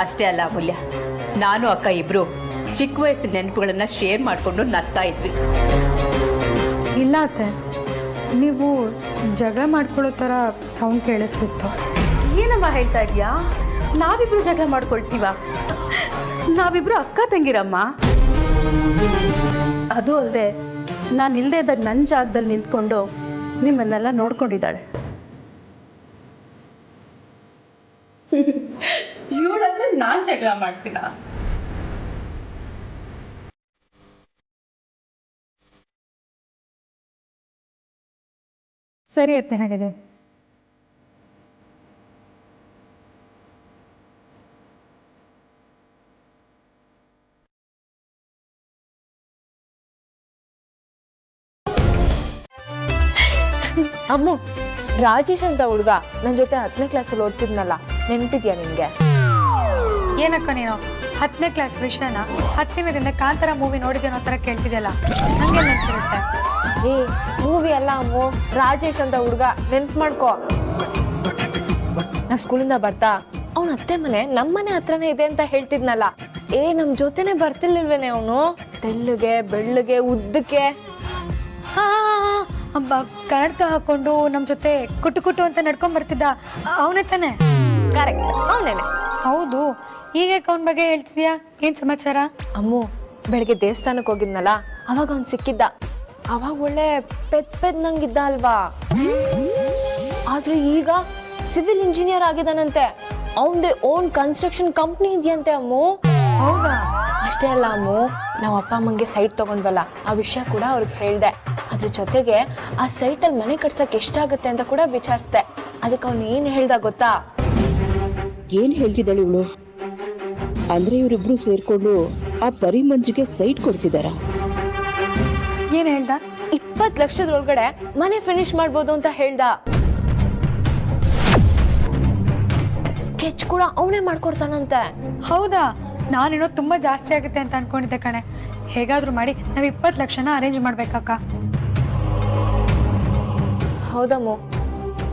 ಅಷ್ಟೇ ಅಲ್ಲ ಅಮೂಲ್ಯ, ನಾನು ಅಕ್ಕ ಇಬ್ರು ಚಿಕ್ಕ ವಯಸ್ಸಿನ ನೆನಪುಗಳನ್ನ ಶೇರ್ ಮಾಡ್ಕೊಂಡು ನಗ್ತಾ ಇದ್ವಿ. ಇಲ್ಲ ಅತ್ತೆ, ನೀವು ಜಗಳ ಮಾಡ್ಕೊಳ್ಳೋ ಥರ ಸೌಂಡ್ ಕೇಳಿಸ್ತಿತ್ತು. ಏನಮ್ಮ ಹೇಳ್ತಾ ಇದೀಯಾ? ನಾವಿಬ್ರು ಜಗಳ ಮಾಡ್ಕೊಳ್ತೀವ? ನಾವಿಬ್ರು ಅಕ್ಕ ತಂಗಿರಮ್ಮ. ಅದು ಅಲ್ಲದೆ ನಾನು ಇಲ್ಲದೆ ಇದ್ದಾಗ ನನ್ನ ಜಾಗದಲ್ಲಿ ನಿಂತ್ಕೊಂಡು ನಿಮ್ಮನ್ನೆಲ್ಲ ನೋಡ್ಕೊಂಡಿದ್ದಾಳೆ. ಇವಳಂದ್ರೆ ನಾನು ಜಗಳ ಮಾಡ್ತೀನ? ಸರಿ ಅತ್ತೆ, ಹಾಗಿದೆ. ಅಮ್ಮ, ರಾಜೇಶ್ ಅಂತ ಹುಡುಗ ನನ್ನ ಜೊತೆ 10ನೇ ಕ್ಲಾಸಲ್ಲಿ ಓದ್ತಿದ್ನಲ್ಲ, ನೆನಪಿದ್ಯಾ ನಿನ್ಗೆ? ಏನಕ್ಕ ನೀನು 10ನೇ ಕ್ಲಾಸ್ ವಿಷಯನ 10ನೇ ದಿನದಿಂದ ಕಾಂತಾರ ಮೂವಿ ನೋಡಿದ್ದೇನೋ ಥರ ಕೇಳ್ತಿದ್ಯಲ್ಲ, ನಂಗೆ ನೆನಪಿರುತ್ತೆ. ಏ ಮೂವಿ ಅಲ್ಲ ಅಮ್ಮು, ರಾಜೇಶ್ ಅಂತ ಹುಡುಗ, ನೆನ್ಪು ಮಾಡ್ಕೋ. ನಾವ್ ಸ್ಕೂಲಿಂದ ಬರ್ತಾ ಅವ್ನ ಅತ್ತೆ ಮನೆ ನಮ್ಮನೆ ಹತ್ರನೇ ಇದೆ ಅಂತ ಹೇಳ್ತಿದ್ನಲ್ಲ. ನಮ್ ಜೊತೆನೆ ಬರ್ತಿರ್ಲಿಲ್ವೇನೆ ಅವನು? ತೆಳ್ಳಗೆ ಬೆಳ್ಳಗೆ ಉದ್ದಕ್ಕೆ, ಕನ್ನಡಕ ಹಾಕೊಂಡು ನಮ್ ಜೊತೆ ಕುಟು ಕುಟು ಅಂತ ನಡ್ಕೊಂಡ್ ಬರ್ತಿದ್ದ ಅವನೇ ತಾನೆ? ಕರೆಕ್ಟ್, ಅವನೇನೆ. ಹೌದು, ಈಗ ಅವನ ಬಗ್ಗೆ ಹೇಳ್ತಿದ್ಯಾ? ಏನ್ ಸಮಾಚಾರ? ಅಮ್ಮು, ಬೆಳಗ್ಗೆ ದೇವಸ್ಥಾನಕ್ಕೆ ಹೋಗಿದ್ನಲ್ಲ, ಅವಾಗ ಅವ್ನು ಸಿಕ್ಕಿದ್ದ. ಅವಾಗ ಒಳ್ಳೆ ಪೆದ್ ನಂಗಿದ್ದ ಅಲ್ವಾ? ಆದ್ರೆ ಈಗ ಸಿವಿಲ್ ಇಂಜಿನಿಯರ್ ಆಗಿದ್ದಾನಂತೆ. ಅವನದೇ ಓನ್ ಕನ್ಸ್ಟ್ರಕ್ಷನ್ ಕಂಪ್ನಿ ಇದೆಯಂತೆ ಅಮ್ಮು. ಹೌದಾ? ಅಷ್ಟೇ ಅಲ್ಲ ಅಮ್ಮು, ನಾವು ಅಪ್ಪ ಅಮ್ಮಂಗೆ ಸೈಟ್ ತಗೊಂಡ್ವಲ್ಲ, ಆ ವಿಷಯ ಕೂಡ ಅವ್ರಿಗೆ ಹೇಳ್ದೆ. ಅದ್ರ ಜೊತೆಗೆ ಆ ಸೈಟಲ್ಲಿ ಮನೆ ಕಟ್ಸಕ್ ಎಷ್ಟಾಗುತ್ತೆ ಅಂತ ಕೂಡ ವಿಚಾರಿಸ್ದೆ. ಅದಕ್ಕೆ ಅವ್ನು ಏನ್ ಹೇಳ್ದ ಗೊತ್ತಾ? ಏನ್ ಹೇಳ್ತಿದ್ದಾಳೆ ಇವಳು? ಅಂದ್ರೆ ಇವರಿಬ್ರು ಸೇರ್ಕೊಂಡು ಆ ಪರಿ ಮಂಜಿಗೆ ಸೈಟ್ ಕೊಡ್ಸಿದಾರ? ಏನ್ ಹೇಳ್ದ? 20 ಲಕ್ಷದೊಳಗಡೆ ಮನೆ ಫಿನಿಶ್ ಮಾಡ್ಬೋದು ಅಂತ ಹೇಳ್ದ. ಸ್ಕೆಚ್ ಕೂಡ ಅವನೇ ಮಾಡ್ಕೊಡ್ತಾನಂತೆ. ಹೌದಾ? ನಾನೇನೋ ತುಂಬಾ ಜಾಸ್ತಿ ಆಗುತ್ತೆ ಅಂತ ಅನ್ಕೊಂಡಿದ್ದೆ ಕಣೆ. ಹೇಗಾದ್ರೂ ಮಾಡಿ ನಾವ್ 20 ಲಕ್ಷನ ಅರೇಂಜ್ ಮಾಡ್ಬೇಕಕ್ಕ. ಹೌದಮ್ಮು,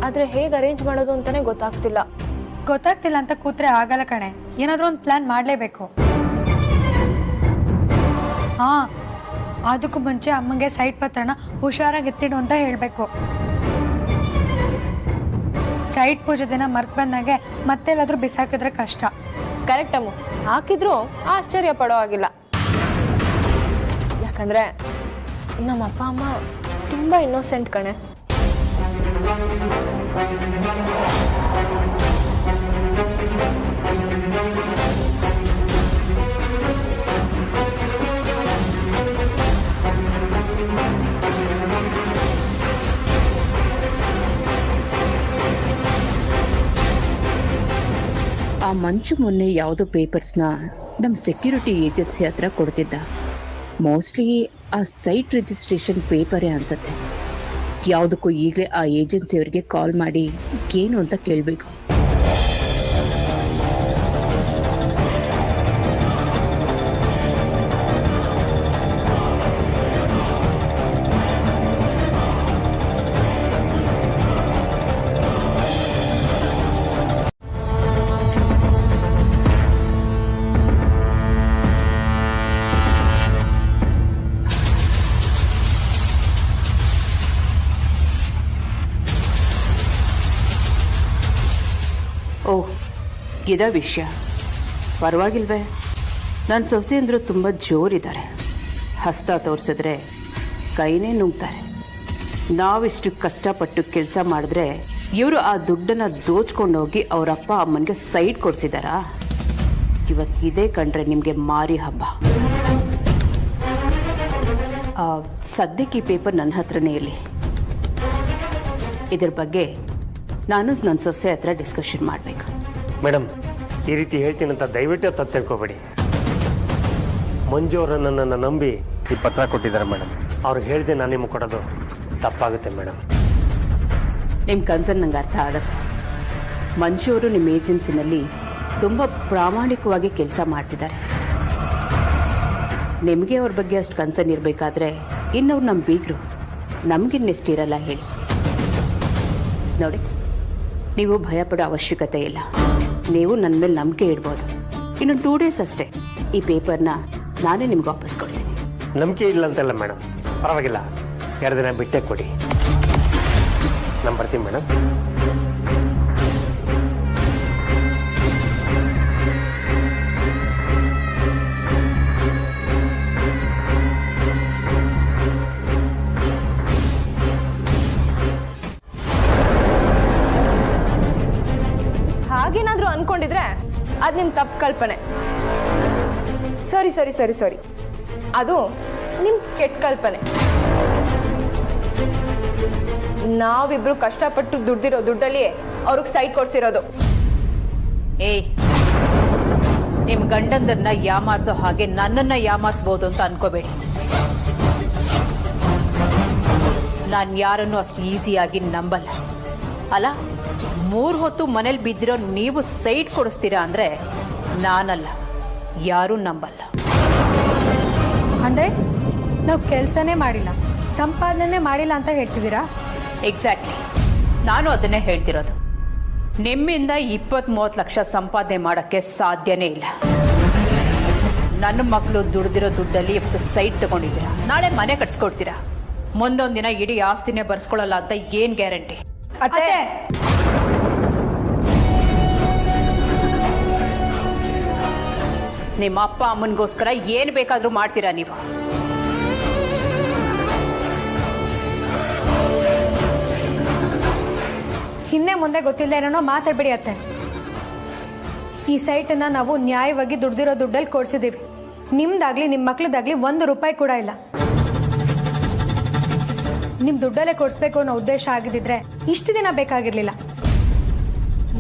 ಆದ್ರೆ ಹೇಗ್ ಅರೇಂಜ್ ಮಾಡೋದು ಅಂತಾನೆ ಗೊತ್ತಾಗ್ತಿಲ್ಲ. ಗೊತ್ತಾಗ್ತಿಲ್ಲ ಅಂತ ಕೂತ್ರೆ ಆಗಲ್ಲ ಕಣೆ, ಏನಾದ್ರೂ ಒಂದು ಪ್ಲಾನ್ ಮಾಡ್ಲೇಬೇಕು. ಹಾ, ಅದಕ್ಕೂ ಮುಂಚೆ ಅಮ್ಮಂಗೆ ಸೈಟ್ ಪತ್ರನ ಹುಷಾರಾಗಿ ಎತ್ತಿಡು ಅಂತ ಹೇಳ್ಬೇಕು. ಸೈಟ್ ಪೂಜೆ ದಿನ ಮರ್ತ್ ಬಂದಾಗೆ ಮತ್ತೆಲ್ಲಾದ್ರೂ ಬಿಸಾಕಿದ್ರೆ ಕಷ್ಟ. ಕರೆಕ್ಟ್ ಅಮ್ಮು, ಹಾಕಿದ್ರು ಆಶ್ಚರ್ಯ ಪಡೋ ಆಗಿಲ್ಲ. ಯಾಕಂದ್ರೆ ನಮ್ಮ ಅಪ್ಪ ಅಮ್ಮ ತುಂಬಾ ಇನ್ನೋಸೆಂಟ್ ಕಣೆ. ಆ ಮಂಚು ಮೊನ್ನೆ ಯಾವುದೋ ಪೇಪರ್ಸ್ನ ನಮ್ಮ ಸೆಕ್ಯೂರಿಟಿ ಏಜೆನ್ಸಿ ಹತ್ರ ಕೊಡ್ತಿದ್ದ. ಮೋಸ್ಟ್ಲಿ ಆ ಸೈಟ್ ರಿಜಿಸ್ಟ್ರೇಷನ್ ಪೇಪರೇ ಅನ್ಸತ್ತೆ. ಯಾವುದಕ್ಕೂ ಈಗಲೇ ಆ ಏಜೆನ್ಸಿಯವರಿಗೆ ಕಾಲ್ ಮಾಡಿ ಏನು ಅಂತ ಕೇಳಬೇಕು. ಓಹ್, ಇದ ವಿಷಯ. ಪರವಾಗಿಲ್ವೇ? ನನ್ನ ಸೊಸೆ ಅಂದರೂ ತುಂಬ ಜೋರಿದ್ದಾರೆ. ಹಸ್ತ ತೋರಿಸಿದ್ರೆ ಕೈನೇ ನುಂಗ್ತಾರೆ. ನಾವಿಷ್ಟು ಕಷ್ಟಪಟ್ಟು ಕೆಲಸ ಮಾಡಿದ್ರೆ ಇವರು ಆ ದುಡ್ಡನ್ನು ದೋಚ್ಕೊಂಡೋಗಿ ಅವರ ಅಪ್ಪ ಅಮ್ಮನಿಗೆ ಸೈಟ್ ಕೊಡಿಸಿದಾರಾ? ಇವತ್ತು ಇದೇ ಕಂಡ್ರೆ ನಿಮಗೆ ಮಾರಿ ಹಬ್ಬ. ಸದ್ಯಕ್ಕೆ ಈ ಪೇಪರ್ ನನ್ನ ಹತ್ರನೇ ಇರಲಿ. ಇದ್ರ ಬಗ್ಗೆ ನಾನು ನನ್ನ ಸೊಸೆ ಹತ್ರ ಡಿಸ್ಕಷನ್ ಮಾಡಬೇಕು. ಮೇಡಮ್, ಈ ರೀತಿ ಹೇಳ್ತೀನಿ ಅಂತ ದಯವಿಟ್ಟು ತಪ್ಪು ತಿಳ್ಕೊಬೇಡಿ. ಮಂಜು ಅವರು ನನ್ನನ್ನು ನಂಬಿ ಈ ಪತ್ರ ಕೊಟ್ಟಿದ್ದಾರೆ ಮೇಡಮ್. ಅವ್ರು ಹೇಳಿದೆ ನಾನು ನಿಮಗೆ ಕೊಡೋದು ತಪ್ಪಾಗುತ್ತೆ ಮೇಡಮ್. ನಿಮ್ಮ ಕನ್ಸರ್ನ್ ನಂಗೆ ಅರ್ಥ ಆಗುತ್ತೆ. ಮಂಜು ಅವರು ನಿಮ್ಮ ಏಜೆನ್ಸಿನಲ್ಲಿ ತುಂಬ ಪ್ರಾಮಾಣಿಕವಾಗಿ ಕೆಲಸ ಮಾಡ್ತಿದ್ದಾರೆ. ನಿಮಗೆ ಅವ್ರ ಬಗ್ಗೆ ಅಷ್ಟು ಕನ್ಸರ್ನ್ ಇರಬೇಕಾದ್ರೆ ಇನ್ನವ್ರು ನಮ್ಮ ಬೀಗರು, ನಮಗಿನ್ನೆಷ್ಟಿರಲ್ಲ ಹೇಳಿ. ನೋಡಿ, ನೀವು ಭಯಪಡೋ ಅವಶ್ಯಕತೆ ಇಲ್ಲ. ನೀವು ನನ್ನ ಮೇಲೆ ನಂಬಿಕೆ ಇಡ್ಬೋದು. ಇನ್ನು 2 days ಅಷ್ಟೇ ಈ ಪೇಪರ್ನ ನಾನೇ ನಿಮ್ಗೆ ವಾಪಸ್ ಕೊಡ್ತೀನಿ. ನಂಬಿಕೆ ಇಲ್ಲ ಅಂತಲ್ಲ ಮೇಡಮ್, ಪರವಾಗಿಲ್ಲ, 2 ದಿನ ಬಿಟ್ಟೇ ಕೊಡಿ. ನಾನು ಬರ್ತೀನಿ ಮೇಡಮ್. ಹಾಗೇನಾದ್ರೂ ಅನ್ಕೊಂಡಿದ್ರೆ ಅದು ನಿಮ್ ತಪ್ಪು ಕಲ್ಪನೆ. ಸಾರಿ ಸಾರಿ ಸಾರಿ ಸಾರಿ ಅದು ನಿಮ್ ಕೆಟ್ಟ ಕಲ್ಪನೆ. ನಾವಿಬ್ರು ಕಷ್ಟಪಟ್ಟು ದುಡ್ದಿರೋ ದುಡ್ಡಲ್ಲಿ ಅವ್ರಿಗೆ ಸೈಟ್ ಕೊಡ್ಸಿರೋದು. ಏಯ್, ನಿಮ್ ಗಂಡಂದರ್ನ ಯಾಮಾರ್ಸೋ ಹಾಗೆ ನನ್ನನ್ನ ಯಾಮಾರ್ಸ್ಬೋದು ಅಂತ ಅನ್ಕೋಬೇಡಿ. ನಾನ್ ಯಾರನ್ನು ಅಷ್ಟು ಈಸಿಯಾಗಿ ನಂಬಲ್ಲ. ಅಲ್ಲ, 3 ಹೊತ್ತು ಮನೇಲಿ ಬಿದ್ದಿರೋ ನೀವು ಸೈಟ್ ಕೊಡಿಸ್ತೀರಾ ಅಂದ್ರೆ ನಾನಲ್ಲ, ಯಾರೂ ನಂಬಲ್ಲ. ಅಂದ್ರೆ ನಾವು ಕೆಲಸನೇ ಮಾಡಿಲ್ಲ, ಸಂಪಾದನೆ ಮಾಡಿಲ್ಲ ಅಂತ ಹೇಳ್ತಿದ್ದೀರಾ? ಎಕ್ಸಾಕ್ಟ್ಲಿ, ನಾನು ಅದನ್ನೇ ಹೇಳ್ತಿರೋದು. ನಿಮ್ಮಿಂದ 20-30 ಲಕ್ಷ ಸಂಪಾದನೆ ಮಾಡಕ್ಕೆ ಸಾಧ್ಯನೇ ಇಲ್ಲ. ನನ್ನ ಮಕ್ಕಳು ದುಡ್ದಿರೋ ದುಡ್ಡಲ್ಲಿ ಇವತ್ತು ಸೈಟ್ ತಗೊಂಡಿದ್ದೀರಾ, ನಾಳೆ ಮನೆ ಕಟ್ಸ್ಕೊಡ್ತೀರಾ, ಮುಂದೊಂದ್ ದಿನ ಇಡೀ ಆಸ್ತಿನೇ ಬರ್ಸ್ಕೊಳಲ್ಲ ಅಂತ ಏನ್ ಗ್ಯಾರಂಟಿ? ಅತ್ತೆ, ನಿಮ್ಮ ಅಪ್ಪ ಅಮ್ಮನಿಗೋಸ್ಕರ ಏನ್ ಬೇಕಾದ್ರೂ ಮಾಡ್ತೀರಾ ನೀವು. ಹಿಂದೆ ಮುಂದೆ ಗೊತ್ತಿಲ್ಲ ಏನೋ ಮಾತಾಡ್ಬೇಡಿ ಅತ್ತೆ. ಈ ಸೈಟನ್ನ ನಾವು ನ್ಯಾಯವಾಗಿ ದುಡ್ದಿರೋ ದುಡ್ಡಲ್ಲಿ ಕೊಡ್ಸಿದೀವಿ. ನಿಮ್ದಾಗ್ಲಿ ನಿಮ್ಮ ಮಕ್ಳದಾಗ್ಲಿ 1 ರೂಪಾಯಿ ಕೂಡ ಇಲ್ಲ. ನಿಮ್ ದುಡ್ಡಲ್ಲೇ ಕೊಡ್ಸ್ಬೇಕು ಅನ್ನೋ ಉದ್ದೇಶ ಆಗಿದ್ರೆ ಇಷ್ಟು ದಿನ ಬೇಕಾಗಿರ್ಲಿಲ್ಲ.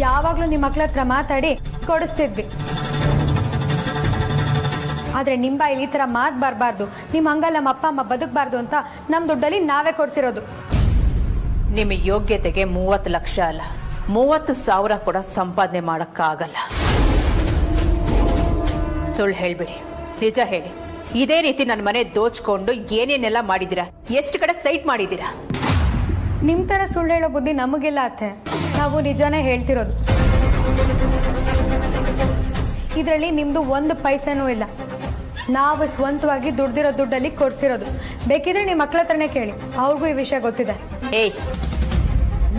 ಯಾವಾಗ್ಲೂ ನಿಮ್ಮ ಮಕ್ಳ ಹತ್ರ ಮಾತಾಡಿ ಕೊಡಿಸ್ತಿದ್ವಿ. ಆದ್ರೆ ನಿಮ್ ಬಾಯಲ್ಲಿ ಈ ತರ ಮಾತು ಬರಬಾರ್ದು, ನಿಮ್ ಹಂಗಲ್ಲ ನಮ್ಮ ಅಪ್ಪ ಅಮ್ಮ ಬದುಕಬಾರ್ದು ಅಂತ ನಮ್ ದುಡ್ಡಲ್ಲಿ ನಾವೇ ಕೊಡ್ಸಿರೋದು. ನಿಮ್ಮ ಯೋಗ್ಯತೆಗೆ 30 ಲಕ್ಷ ಅಲ್ಲ, 30,000 ಕೂಡ ಸಂಪಾದನೆ ಮಾಡಕ್ಕಾಗಲ್ಲ. ಸುಳ್ಳು ಹೇಳ್ಬೇಡಿ, ನಿಜ ಹೇಳಿ. ಇದೇ ರೀತಿ ನನ್ನ ಮನೆ ದೋಚ್ಕೊಂಡು ಏನೇನೆಲ್ಲ ಮಾಡಿದ್ದೀರಾ? ಎಷ್ಟು ಕಡೆ ಸೈಟ್ ಮಾಡಿದ್ದೀರಾ? ನಿಮ್ ತರ ಸುಳ್ಳು ಹೇಳೋ ಬುದ್ಧಿ ನಮಗಿಲ್ಲ ಅತ್ತೆ. ನಾವು ನಿಜಾನೇ ಹೇಳ್ತಿರೋದು. ಇದರಲ್ಲಿ ನಿಮ್ದು 1 ಪೈಸೆನೂ ಇಲ್ಲ. ನಾವು ಸ್ವಂತವಾಗಿ ದುಡ್ದಿರೋ ದುಡ್ಡಲ್ಲಿ ಕೊಡ್ಸಿರೋದು. ಬೇಕಿದ್ರೆ ನಿಮ್ಮ ಮಕ್ಳ ಹತ್ರನೇ ಕೇಳಿ, ಅವ್ರಿಗೂ ಈ ವಿಷಯ ಗೊತ್ತಿದೆ. ಏಯ್,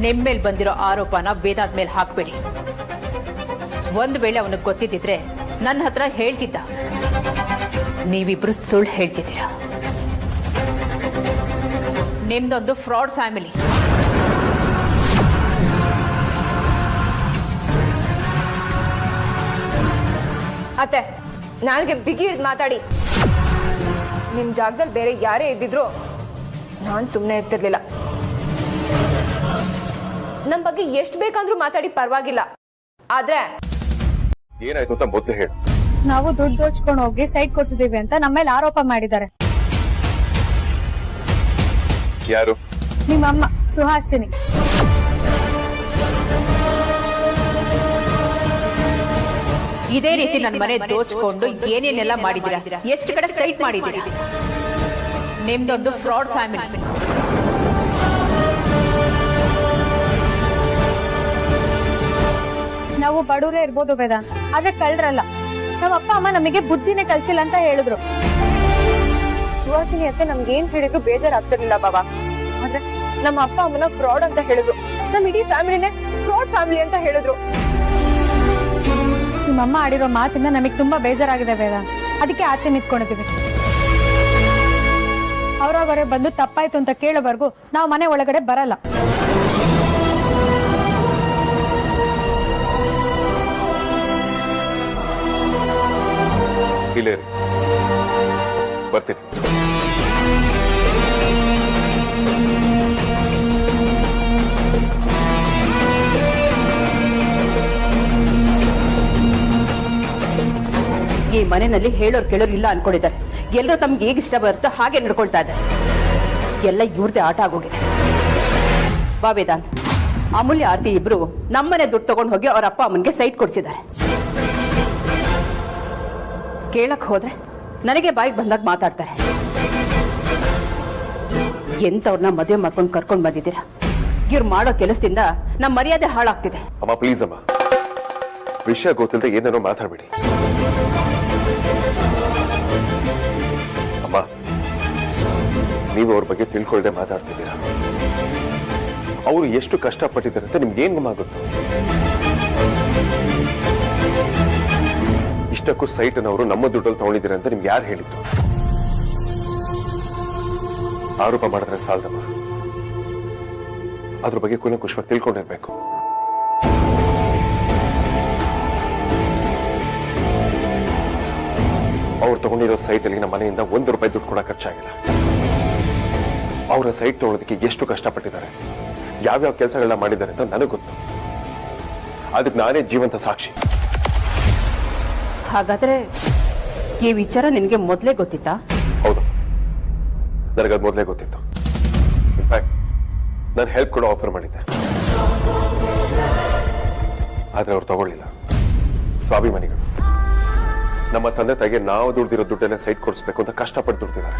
ನಿಮ್ಮೇಲ್ ಬಂದಿರೋ ಆರೋಪನ ವೇದಾಂತ್ ಮೇಲೆ ಹಾಕ್ಬೇಡಿ. ಒಂದ್ ವೇಳೆ ಅವನಿಗೆ ಗೊತ್ತಿದ್ದಿದ್ರೆ ನನ್ನ ಹತ್ರ ಹೇಳ್ತಿದ್ದ. ನೀವಿಬ್ರು ಸುಳ್ಳು ಹೇಳ್ತಿದ್ದೀರಾ. ನಿಮ್ದೊಂದು ಫ್ರಾಡ್ ಫ್ಯಾಮಿಲಿ. ಅತ್ತೆ, ನನಗೆ ಬಿಗಿ ಹಿಡ್ದು ಮಾತಾಡಿ. ನಿಮ್ ಜಾಗದಲ್ಲಿ ಬೇರೆ ಯಾರೇ ಇದ್ದಿದ್ರು ನಾನ್ ಸುಮ್ಮನೆ ಇರ್ತಿರ್ಲಿಲ್ಲ. ನಮ್ ಬಗ್ಗೆ ಎಷ್ಟು ಬೇಕಂದ್ರೂ ಮಾತಾಡಿ, ಪರವಾಗಿಲ್ಲ. ಆದ್ರೆ ಏನಾಯ್ತು ಅಂತ ಮೊದಲು ಹೇಳು. ನಾವು ದುಡ್ಡು ದೋಚ್ಕೊಂಡು ಹೋಗಿ ಸೈಟ್ ಕೊಡ್ಸಿದೀವಿ ಅಂತ ನಮ್ಮ ಮೇಲೆ ಆರೋಪ ಮಾಡಿದ್ದಾರೆ. ಯಾರು? ನಿಮ್ಮಮ್ಮ ಸುಹಾಸಿನಿ. ಇದೇ ರೀತಿ ನನ್ನ ಮನೆ ದೋಚ್ಕೊಂಡು ಏನೇನೆಲ್ಲ ಮಾಡಿದ್ದೀರಾ? ಎಷ್ಟು ಕಡೆ ಸೈಟ್ ಮಾಡಿದ್ದೀರಾ? ನಿಮ್ದೊಂದು ಫ್ರಾಡ್ ಫ್ಯಾಮಿಲಿ. ನಾವು ಬಡವರೇ ಇರ್ಬೋದು ವೇದಾಂತ್, ಆದ್ರೆ ಕಳ್ರಲ್ಲ. ನಮ್ಮ ಅಪ್ಪ ಅಮ್ಮ ನಮಗೆ ಬುದ್ಧಿನೇ ಕಲ್ಸಿಲ್ಲ ಅಂತ ಹೇಳಿದ್ರು. ಸುಹಾಸಿನಿ ಅತ್ತೆ ನಮ್ಗೆ ಏನ್ ಹೇಳಿದ್ರು ಬೇಜಾರಾಗ್ತಿರ್ಲಿಲ್ಲ ಬಾಬಾ. ಆದ್ರೆ ನಮ್ಮ ಅಪ್ಪ ಅಮ್ಮನ ಫ್ರಾಡ್ ಅಂತ ಹೇಳಿದ್ರು. ನಮ್ ಇಡೀ ಫ್ಯಾಮಿಲಿನೇ ಫ್ರಾಡ್ ಫ್ಯಾಮಿಲಿ ಅಂತ ಹೇಳಿದ್ರು. ನಿಮ್ಮಮ್ಮ ಆಡಿರೋ ಮಾತಿಂದ ನಮಗೆ ತುಂಬಾ ಬೇಜಾರಾಗಿದೆ ವೇದಾಂತ್. ಅದಕ್ಕೆ ಆಚೆ ನಿಂತ್ಕೊಂಡಿದೀವಿ. ಅವ್ರಾಗವರೇ ಬಂದು ತಪ್ಪಾಯ್ತು ಅಂತ ಕೇಳೋವರೆಗೂ ನಾವು ಮನೆ ಒಳಗಡೆ ಬರಲ್ಲ. ಇಲ್ಲೇ ಬರ್ತೀನಿ. ಮನೆಯಲ್ಲಿ ಹೇಳೋರು ಕೇಳೋರು ಇಲ್ಲ ಅನ್ಕೊಂಡಿದ್ದಾರೆ. ಎಲ್ಲರೂ ತಮ್ಗೆ ಹೇಗೆ ಇಷ್ಟ ಬರುತ್ತೋ ಹಾಗೆ ನಡ್ಕೊಳ್ತಾ ಇದ್ದಾರೆ. ಎಲ್ಲ ಇವ್ರದೇ ಆಟ ಆಗೋಗಿದೆ. ಬಾ ವೇದಾಂತ್, ಅಮೂಲ್ಯ ಆರ್ತಿ ಇಬ್ರು ನಮ್ಮನೆ ದುಡ್ಡು ತಗೊಂಡು ಹೋಗಿ ಅವ್ರ ಅಪ್ಪ ಅಮ್ಮನಿಗೆ ಸೈಟ್ ಕೊಡ್ಸಿದ್ದಾರೆ. ಕೇಳಕ್ ಹೋದ್ರೆ ನನಗೆ ಬಾಯಿಗೆ ಬಂದಾಗ ಮಾತಾಡ್ತಾರೆ. ಎಂತವ್ರನ್ನ ಮದುವೆ ಮಾಡ್ಕೊಂಡು ಕರ್ಕೊಂಡು ಬಂದಿದ್ದೀರಾ? ಇವ್ರು ಮಾಡೋ ಕೆಲಸದಿಂದ ನಮ್ಮ ಮರ್ಯಾದೆ ಹಾಳಾಗ್ತಿದೆ. ಅಮ್ಮ ಪ್ಲೀಸ್ ಅಮ್ಮ, ವಿಷಯ ಗೊತ್ತಿಲ್ಲದೆ ಏನೇನೋ ಮಾತಾಡ್ಬೇಡಿ. ಅಮ್ಮ, ನೀವು ಅವ್ರ ಬಗ್ಗೆ ತಿಳ್ಕೊಳ್ದೆ ಮಾತಾಡ್ತಿದ್ದೀರಾ. ಅವರು ಎಷ್ಟು ಕಷ್ಟಪಟ್ಟಿದ್ದಾರೆ ಅಂತ ನಿಮ್ಗೆ ಏನ್ ಗೊತ್ತಾಗುತ್ತೆ? ಇಷ್ಟಕ್ಕೂ ಸೈಟ್ ಅನ್ನು ಅವರು ನಮ್ಮ ದುಡ್ಡಲ್ಲಿ ತಗೊಂಡಿದ್ದೀರ ಅಂತ ನಿಮ್ಗೆ ಯಾರು ಹೇಳಿದ್ದು? ಆರೋಪ ಮಾಡಿದ್ರೆ ಸಾಲದಮ್ಮ, ಅದ್ರ ಬಗ್ಗೆ ಕುಲಂಕುಷವಾಗಿ ತಿಳ್ಕೊಂಡಿರ್ಬೇಕು. ಅವ್ರು ತಗೊಂಡಿರೋ ಸೈಟ್ ಅಲ್ಲಿ ನಮ್ಮ ಮನೆಯಿಂದ ₹1 ದುಡ್ಡು ಕೂಡ ಖರ್ಚಾಗಿಲ್ಲ. ಅವರ ಸೈಟ್ ತಗೊಳ್ಳೋದಕ್ಕೆ ಎಷ್ಟು ಕಷ್ಟಪಟ್ಟಿದ್ದಾರೆ, ಯಾವ್ಯಾವ ಕೆಲಸಗಳನ್ನ ಮಾಡಿದ್ದಾರೆ ಅಂತ ನನಗೆ ಗೊತ್ತು. ಅದಕ್ಕೆ ನಾನೇ ಜೀವಂತ ಸಾಕ್ಷಿ. ಹಾಗಾದ್ರೆ ಈ ವಿಚಾರ ನಿನಗೆ ಮೊದಲೇ ಗೊತ್ತಿತ್ತಾ? ಹೌದು, ನನಗದು ಮೊದಲೇ ಗೊತ್ತಿತ್ತು. ಇನ್ಫ್ಯಾಕ್ಟ್ ನಾನು ಹೆಲ್ಪ್ ಕೂಡ ಆಫರ್ ಮಾಡಿದ್ದೆ, ಆದ್ರೆ ಅವ್ರು ತಗೊಳ್ಳಿಲ್ಲ. ಸ್ವಾಭಿಮಾನಿಗಳು. ನಮ್ಮ ತಂದೆ ತಾಯಿಗೆ ನಾವು ದುಡ್ದಿರೋ ದುಡ್ಡನ್ನೇ ಸೈಟ್ ಕೊಡಿಸ್ಬೇಕು ಅಂತ ಕಷ್ಟಪಟ್ಟು ದುಡ್ದಿದ್ದಾರೆ.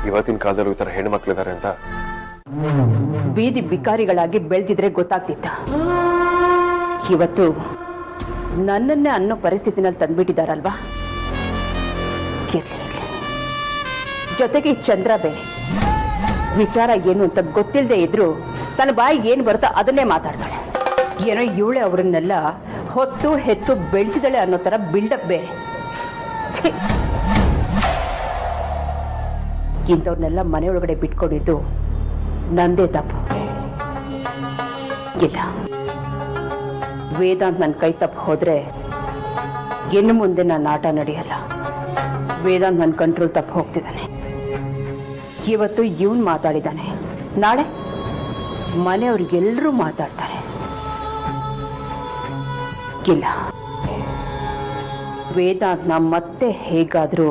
ಇವತ್ತಿನ ಕಾಲದಲ್ಲೂ ಈ ತರ ಹೆಣ್ಮಕ್ಳಿದ್ದಾರೆ ಅಂತ ಬೀದಿ ಬಿಕಾರಿಗಳಾಗಿ ಬೆಳೆದಿದ್ರೆ ಗೊತ್ತಾಗ್ತಿತ್ತ. ಇವತ್ತು ನನ್ನನ್ನೇ ಅನ್ನೋ ಪರಿಸ್ಥಿತಿನಲ್ಲಿ ತಂದ್ಬಿಟ್ಟಿದಾರಲ್ವಾ. ಜೊತೆಗೆ ಚಂದ್ರ ಬೇರೆ. ವಿಚಾರ ಏನು ಅಂತ ಗೊತ್ತಿಲ್ಲದೆ ಇದ್ರು ತನ್ನ ಬಾಯಿಗೆ ಏನು ಬರುತ್ತೋ ಅದನ್ನೇ ಮಾತಾಡ್ತಾಳೆ. ಏನೋ ಇವಳೆ ಅವರನ್ನೆಲ್ಲ ಹೊತ್ತು ಹೆತ್ತು ಬೆಳೆಸಿದಳೆ ಅನ್ನೋ ತರ ಬಿಲ್ಡಪ್ ಬೇರೆ. ಇಂಥವ್ರನ್ನೆಲ್ಲ ಮನೆಯೊಳಗಡೆ ಬಿಟ್ಕೊಂಡಿದ್ದು ನಂದೇ ತಪ್ಪು. ಇಲ್ಲ, ವೇದಾಂತ್ ನನ್ನ ಕೈ ತಪ್ಪು ಹೋದ್ರೆ ಇನ್ನು ಮುಂದೆ ನನ್ನ ಆಟ ನಡೆಯಲ್ಲ. ವೇದಾಂತ್ ನನ್ನ ಕಂಟ್ರೋಲ್ ತಪ್ಪು ಹೋಗ್ತಿದ್ದಾನೆ. ಇವತ್ತು ಇವನ್ ಮಾತಾಡಿದ್ದಾನೆ, ನಾಳೆ ಮನೆಯವ್ರಿಗೆಲ್ಲರೂ ಮಾತಾಡ್ತಾರೆ. ಇಲ್ಲ, ವೇದಾಂತ್ನ ಮತ್ತೆ ಹೇಗಾದ್ರೂ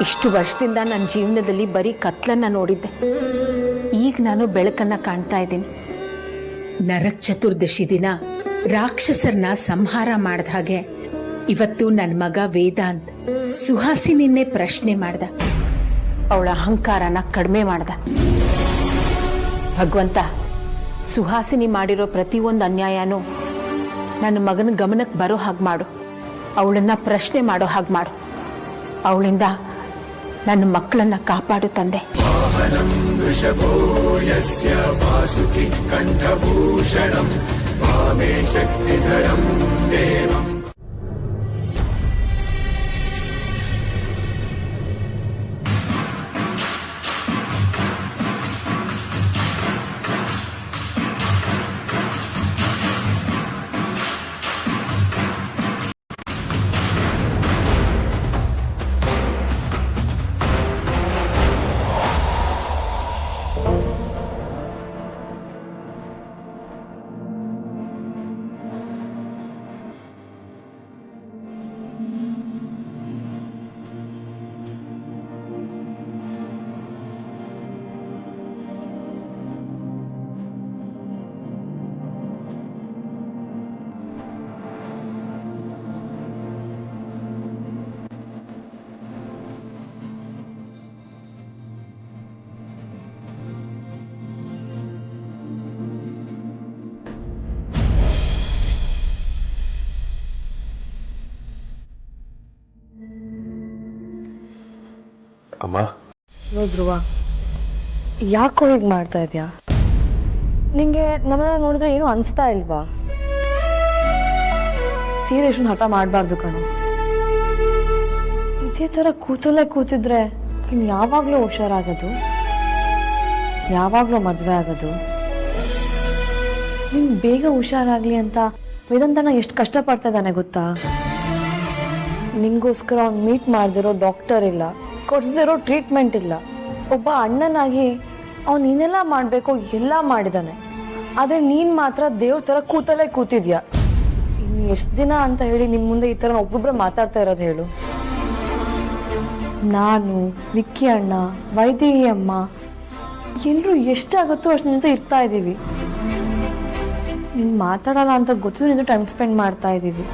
ಇಷ್ಟು ವರ್ಷದಿಂದ ನನ್ನ ಜೀವನದಲ್ಲಿ ಬರೀ ಕತ್ಲನ್ನ ನೋಡಿದ್ದೆ. ಈಗ ನಾನು ಬೆಳಕನ್ನ ಕಾಣ್ತಾ ಇದ್ದೀನಿ. ನರಕ ಚತುರ್ದಶಿ ದಿನ ರಾಕ್ಷಸರನ್ನ ಸಂಹಾರ ಮಾಡಿದ ಹಾಗೆ ಇವತ್ತು ನನ್ನ ಮಗ ವೇದಾಂತ್ ಸುಹಾಸಿನಿನ್ನೇ ಪ್ರಶ್ನೆ ಮಾಡ್ದ. ಅವಳ ಅಹಂಕಾರನ ಕಡಿಮೆ ಮಾಡ್ದ. ಭಗವಂತ, ಸುಹಾಸಿನಿ ಮಾಡಿರೋ ಪ್ರತಿಯೊಂದು ಅನ್ಯಾಯನೂ ನನ್ನ ಮಗನ ಗಮನಕ್ಕೆ ಬರೋ ಹಾಗೆ ಮಾಡು. ಅವಳನ್ನ ಪ್ರಶ್ನೆ ಮಾಡೋ ಹಾಗೆ ಮಾಡು. ಅವಳಿಂದ ನನ್ನ ಮಕ್ಕಳನ್ನ ಕಾಪಾಡು ತಂದೆ. ಧ್ರುವ, ಯಾಕೋ ಹೀಗೆ ಮಾಡ್ತಾ ಇದೆಯಾ? ನಿಂಗೆ ನಮ್ಮನ್ನ ನೋಡಿದ್ರೆ ಏನು ಅನಿಸ್ತಾ ಇಲ್ವಾ? ಸೀರಿಯಸ್ ಹಠ ಮಾಡಬಾರ್ದು ಕಣು. ಇದೇ ಥರ ಕೂತಿದ್ರೆ ಇನ್ನು ಯಾವಾಗಲೂ ಹುಷಾರಾಗೋದು, ಯಾವಾಗಲೂ ಮದುವೆ ಆಗೋದು. ನಿಂಗೆ ಬೇಗ ಹುಷಾರಾಗಲಿ ಅಂತ ವೇದಾಂತನ ಎಷ್ಟು ಕಷ್ಟಪಡ್ತಾ ಇದ್ದಾನೆ ಗೊತ್ತಾ? ನಿಂಗೋಸ್ಕರ ಅವ್ನು ಮೀಟ್ ಮಾಡ್ದಿರೋ ಡಾಕ್ಟರ್ ಇಲ್ಲ, ಕೊಡ್ಸಿರೋ ಟ್ರೀಟ್ಮೆಂಟ್ ಇಲ್ಲ. ಒಬ್ಬ ಅಣ್ಣನಾಗಿ ಅವ್ನು ಇನ್ನೆಲ್ಲ ಮಾಡಬೇಕು ಎಲ್ಲ ಮಾಡಿದಾನೆ. ಆದರೆ ನೀನು ಮಾತ್ರ ದೇವ್ರ ಥರ ಕೂತಿದ್ಯಾ. ಇನ್ನು ಎಷ್ಟು ದಿನ ಅಂತ ಹೇಳಿ ನಿನ್ನ ಮುಂದೆ ಈ ಥರ ಒಬ್ಬೊಬ್ಬರೇ ಮಾತಾಡ್ತಾ ಇರೋದು ಹೇಳು? ನಾನು, ವಿಕ್ಕಿ ಅಣ್ಣ, ವೈದೇಹಿ ಅಮ್ಮ ಎಲ್ಲರೂ ಎಷ್ಟಾಗುತ್ತೋ ಅಷ್ಟು ನಿಂತ ಇರ್ತಾ ಇದ್ದೀವಿ. ನೀನು ಮಾತಾಡಲ್ಲ ಅಂತ ಗೊತ್ತು, ನಿಂದು ಟೈಮ್ ಸ್ಪೆಂಡ್ ಮಾಡ್ತಾ ಇದ್ದೀವಿ.